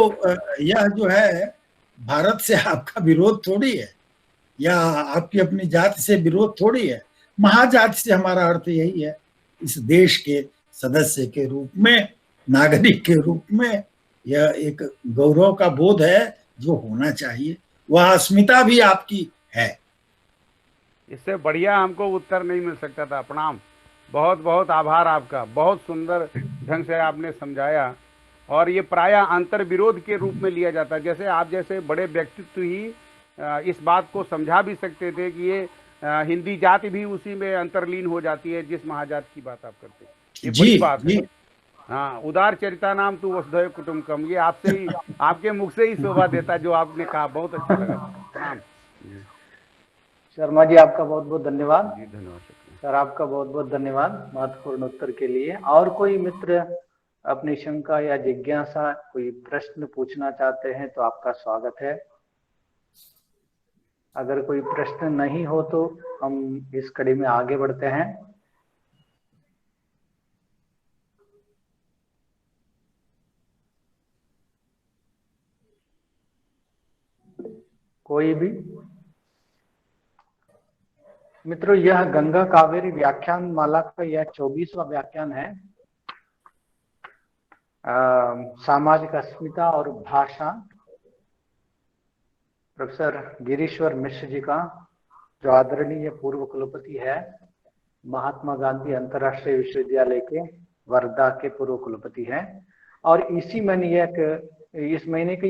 S4: यह जो है भारत से आपका विरोध थोड़ी है, या आपकी अपनी जाति से विरोध थोड़ी है। महाजाति से हमारा अर्थ यही है, इस देश के सदस्य के रूप में, नागरिक के रूप में यह एक गौरव का बोध है जो होना चाहिए। वह अस्मिता भी आपकी है।
S6: इससे बढ़िया हमको उत्तर नहीं मिल सकता था। प्रणाम, बहुत बहुत आभार आपका, बहुत सुंदर ढंग से आपने समझाया। और ये प्रायः अंतर विरोध के रूप में लिया जाता है, जैसे आप जैसे बड़े व्यक्तित्व ही इस बात को समझा भी सकते थे कि ये हिंदी जाति भी उसी में अंतर्लीन हो जाती है जिस महाजात की बात आप करते हैं। ये बड़ी बात है। हाँ, उदार चरिता नाम तू वसुधैव कुटुंबकम, ये आपसे ही, आपके मुख से ही शोभा देता जो आपने कहा। बहुत अच्छा लगा। प्रणाम
S1: शर्मा जी, आपका बहुत बहुत धन्यवाद।
S6: जी धन्यवाद
S1: सर, आपका बहुत बहुत धन्यवाद महत्वपूर्ण उत्तर के लिए। और कोई मित्र अपनी शंका या जिज्ञासा, कोई प्रश्न पूछना चाहते हैं तो आपका स्वागत है। अगर कोई प्रश्न नहीं हो तो हम इस कड़ी में आगे बढ़ते हैं। कोई भी मित्रों, यह गंगा कावेरी व्याख्यान माला का यह 24वां व्याख्यान है। सामाजिक अस्मिता और भाषा, प्रोफेसर गिरीश्वर मिश्र जी का, जो आदरणीय पूर्व कुलपति है, महात्मा गांधी अंतर्राष्ट्रीय विश्वविद्यालय के वर्धा के पूर्व कुलपति हैं। और इसी महीने इस महीने की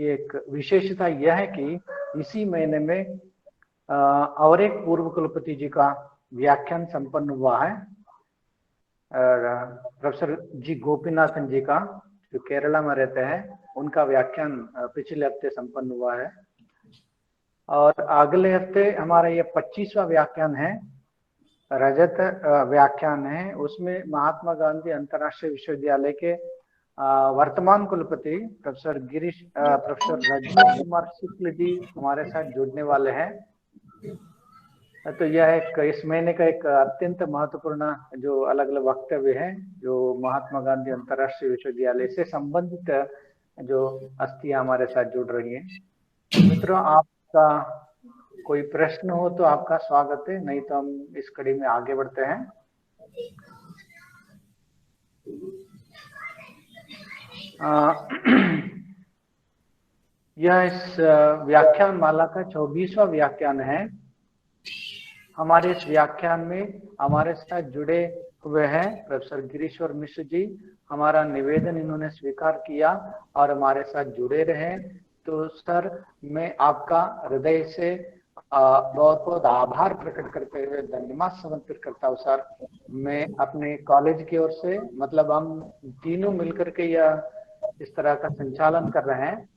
S1: एक विशेषता यह है कि इसी महीने में और एक पूर्व कुलपति जी का व्याख्यान संपन्न हुआ है। प्रोफेसर जी गोपीनाथन जी का, जो केरला में रहते हैं, उनका व्याख्यान पिछले हफ्ते संपन्न हुआ है। और अगले हफ्ते हमारा ये 25वां व्याख्यान है, रजत व्याख्यान है। उसमें महात्मा गांधी अंतर्राष्ट्रीय विश्वविद्यालय के वर्तमान कुलपति प्रोफेसर रजनीश कुमार शुक्ल जी हमारे साथ जुड़ने वाले हैं। तो यह इस महीने का एक अत्यंत महत्वपूर्ण जो अलग अलग वक्तव्य है जो महात्मा गांधी अंतर्राष्ट्रीय विश्वविद्यालय से संबंधित जो हस्तियां हमारे साथ जुड़ रही हैं। मित्रों, आपका कोई प्रश्न हो तो आपका स्वागत है, नहीं तो हम इस कड़ी में आगे बढ़ते हैं। यह इस व्याख्यान माला का 24वां व्याख्यान है। हमारे इस व्याख्यान में हमारे साथ जुड़े हुए हैं प्रोफेसर गिरीश्वर मिश्र जी। हमारा निवेदन इन्होंने स्वीकार किया और हमारे साथ जुड़े रहे। तो सर, मैं आपका हृदय से बहुत बहुत आभार प्रकट करते हुए धन्यवाद समर्पित करता हूँ सर। मैं अपने कॉलेज की ओर से, मतलब हम तीनों मिलकर के यह इस तरह का संचालन कर रहे हैं।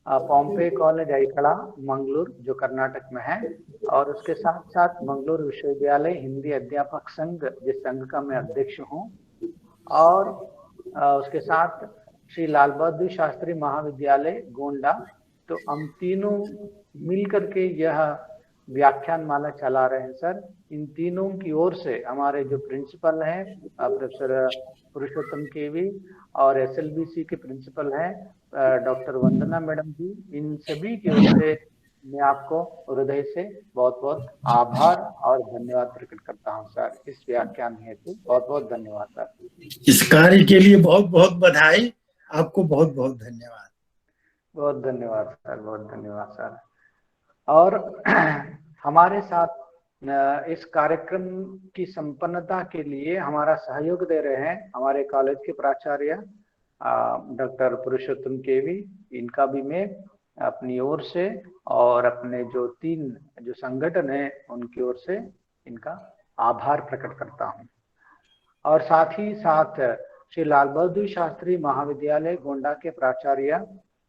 S1: पॉम्पे कॉलेज आईकड़ा मंगलूर जो कर्नाटक में है, और उसके साथ साथ मंगलूर विश्वविद्यालय हिंदी अध्यापक संघ जिस संघ का मैं अध्यक्ष हूँ, और उसके साथ श्री लाल बहादुर शास्त्री महाविद्यालय गोंडा। तो हम तीनों मिलकर के यह व्याख्यान माला चला रहे हैं सर। इन तीनों की ओर से हमारे जो प्रिंसिपल हैं प्रोफेसर पुरुषोत्तम केवी, और SLBC के प्रिंसिपल हैं डॉक्टर वंदना मैडम जी, इन सभी की ओर से मैं आपको हृदय से बहुत बहुत आभार और धन्यवाद प्रकट करता हूं सर। इस व्याख्यान हेतु बहुत बहुत धन्यवाद सर।
S4: इस कार्य के लिए बहुत बहुत बधाई, आपको बहुत बहुत धन्यवाद।
S1: बहुत धन्यवाद सर, बहुत धन्यवाद सर। और हमारे साथ इस कार्यक्रम की संपन्नता के लिए हमारा सहयोग दे रहे हैं हमारे कॉलेज के प्राचार्य डॉक्टर पुरुषोत्तम केवी। इनका भी मैं अपनी ओर से और अपने जो 3 जो संगठन है उनकी ओर से इनका आभार प्रकट करता हूं। और साथ ही साथ श्री लाल बहादुर शास्त्री महाविद्यालय गोंडा के प्राचार्य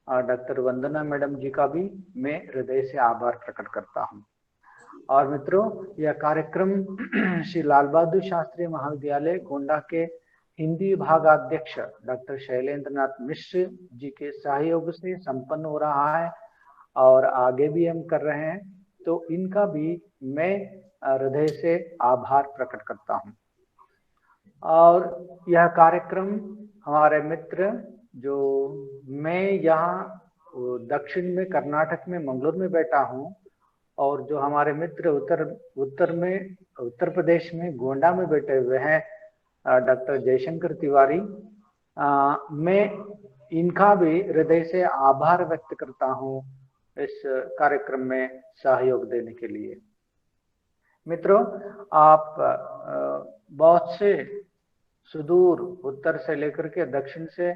S1: डॉक्टर वंदना मैडम जी का भी मैं हृदय से आभार प्रकट करता हूं। और मित्रों, यह कार्यक्रम श्री लाल बहादुर शास्त्री महाविद्यालय गोंडा के हिंदी विभागाध्यक्ष डॉक्टर शैलेंद्र नाथ मिश्र जी के सहयोग से संपन्न हो रहा है और आगे भी हम कर रहे हैं। तो इनका भी मैं हृदय से आभार प्रकट करता हूं। और यह कार्यक्रम हमारे मित्र, जो मैं यहाँ दक्षिण में कर्नाटक में मंगलूर में बैठा हूँ, और जो हमारे मित्र उत्तर प्रदेश में गोंडा में बैठे हुए हैं डॉक्टर जयशंकर तिवारी, मैं इनका भी हृदय से आभार व्यक्त करता हूँ इस कार्यक्रम में सहयोग देने के लिए। मित्रों, आप बहुत से सुदूर उत्तर से लेकर के दक्षिण से,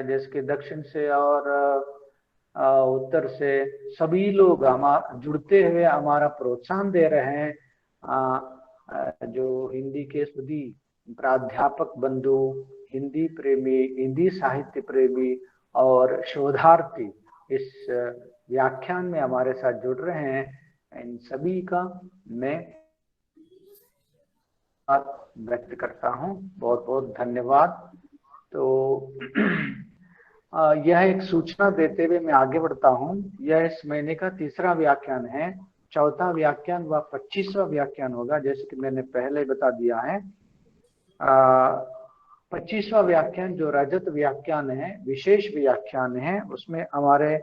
S1: जैसे कि दक्षिण से और उत्तर से सभी लोग जुड़ते हुए हमारा प्रोत्साहन दे रहे हैं। जो हिंदी के सभी प्राध्यापक बंधु, हिंदी प्रेमी, हिंदी साहित्य प्रेमी और शोधार्थी इस व्याख्यान में हमारे साथ जुड़ रहे हैं, इन सभी का मैं व्यक्त करता हूं। बहुत बहुत धन्यवाद। तो यह एक सूचना देते हुए मैं आगे बढ़ता हूं। यह इस महीने का 3रा व्याख्यान है। चौथा व्याख्यान व 25वां व्याख्यान होगा, जैसे कि मैंने पहले बता दिया है। 25वां व्याख्यान जो रजत व्याख्यान है, विशेष व्याख्यान है, उसमें हमारे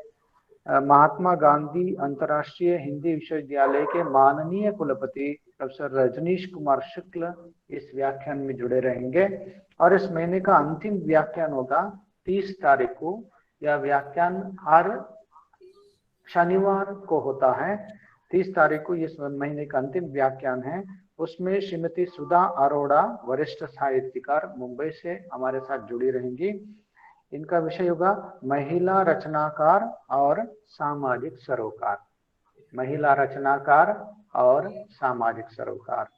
S1: महात्मा गांधी अंतर्राष्ट्रीय हिंदी विश्वविद्यालय के माननीय कुलपति प्रोफेसर रजनीश कुमार शुक्ल इस व्याख्यान में जुड़े रहेंगे। और इस महीने का अंतिम व्याख्यान होगा 30 तारीख को। यह व्याख्यान हर शनिवार को होता है। 30 तारीख को इस महीने का अंतिम व्याख्यान है। उसमें श्रीमती सुधा अरोड़ा, वरिष्ठ साहित्यकार मुंबई से हमारे साथ जुड़ी रहेंगी। इनका विषय होगा महिला रचनाकार और सामाजिक सरोकार। महिला रचनाकार और सामाजिक सरोकार।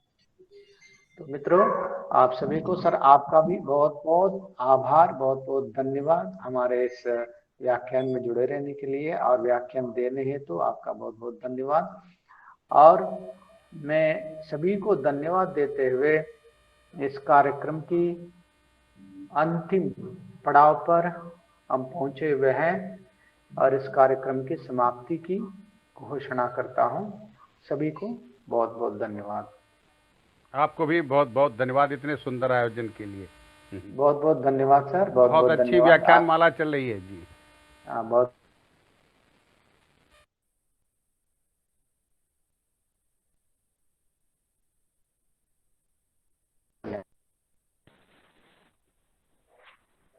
S1: तो मित्रों, आप सभी को सर, आपका भी बहुत बहुत आभार, बहुत बहुत धन्यवाद हमारे इस व्याख्यान में जुड़े रहने के लिए और व्याख्यान देने हेतु आपका बहुत बहुत धन्यवाद। और मैं सभी को धन्यवाद देते हुए इस कार्यक्रम की अंतिम पड़ाव पर हम पहुंचे हुए हैं और इस कार्यक्रम की समाप्ति की घोषणा करता हूं। सभी को बहुत बहुत धन्यवाद।
S6: आपको भी बहुत बहुत धन्यवाद इतने सुंदर आयोजन के लिए।
S1: बहुत बहुत धन्यवाद सर। बहुत
S6: बहुत अच्छी
S1: धन्यवाद।
S6: व्याख्यान माला चल रही है जी।
S1: बहुत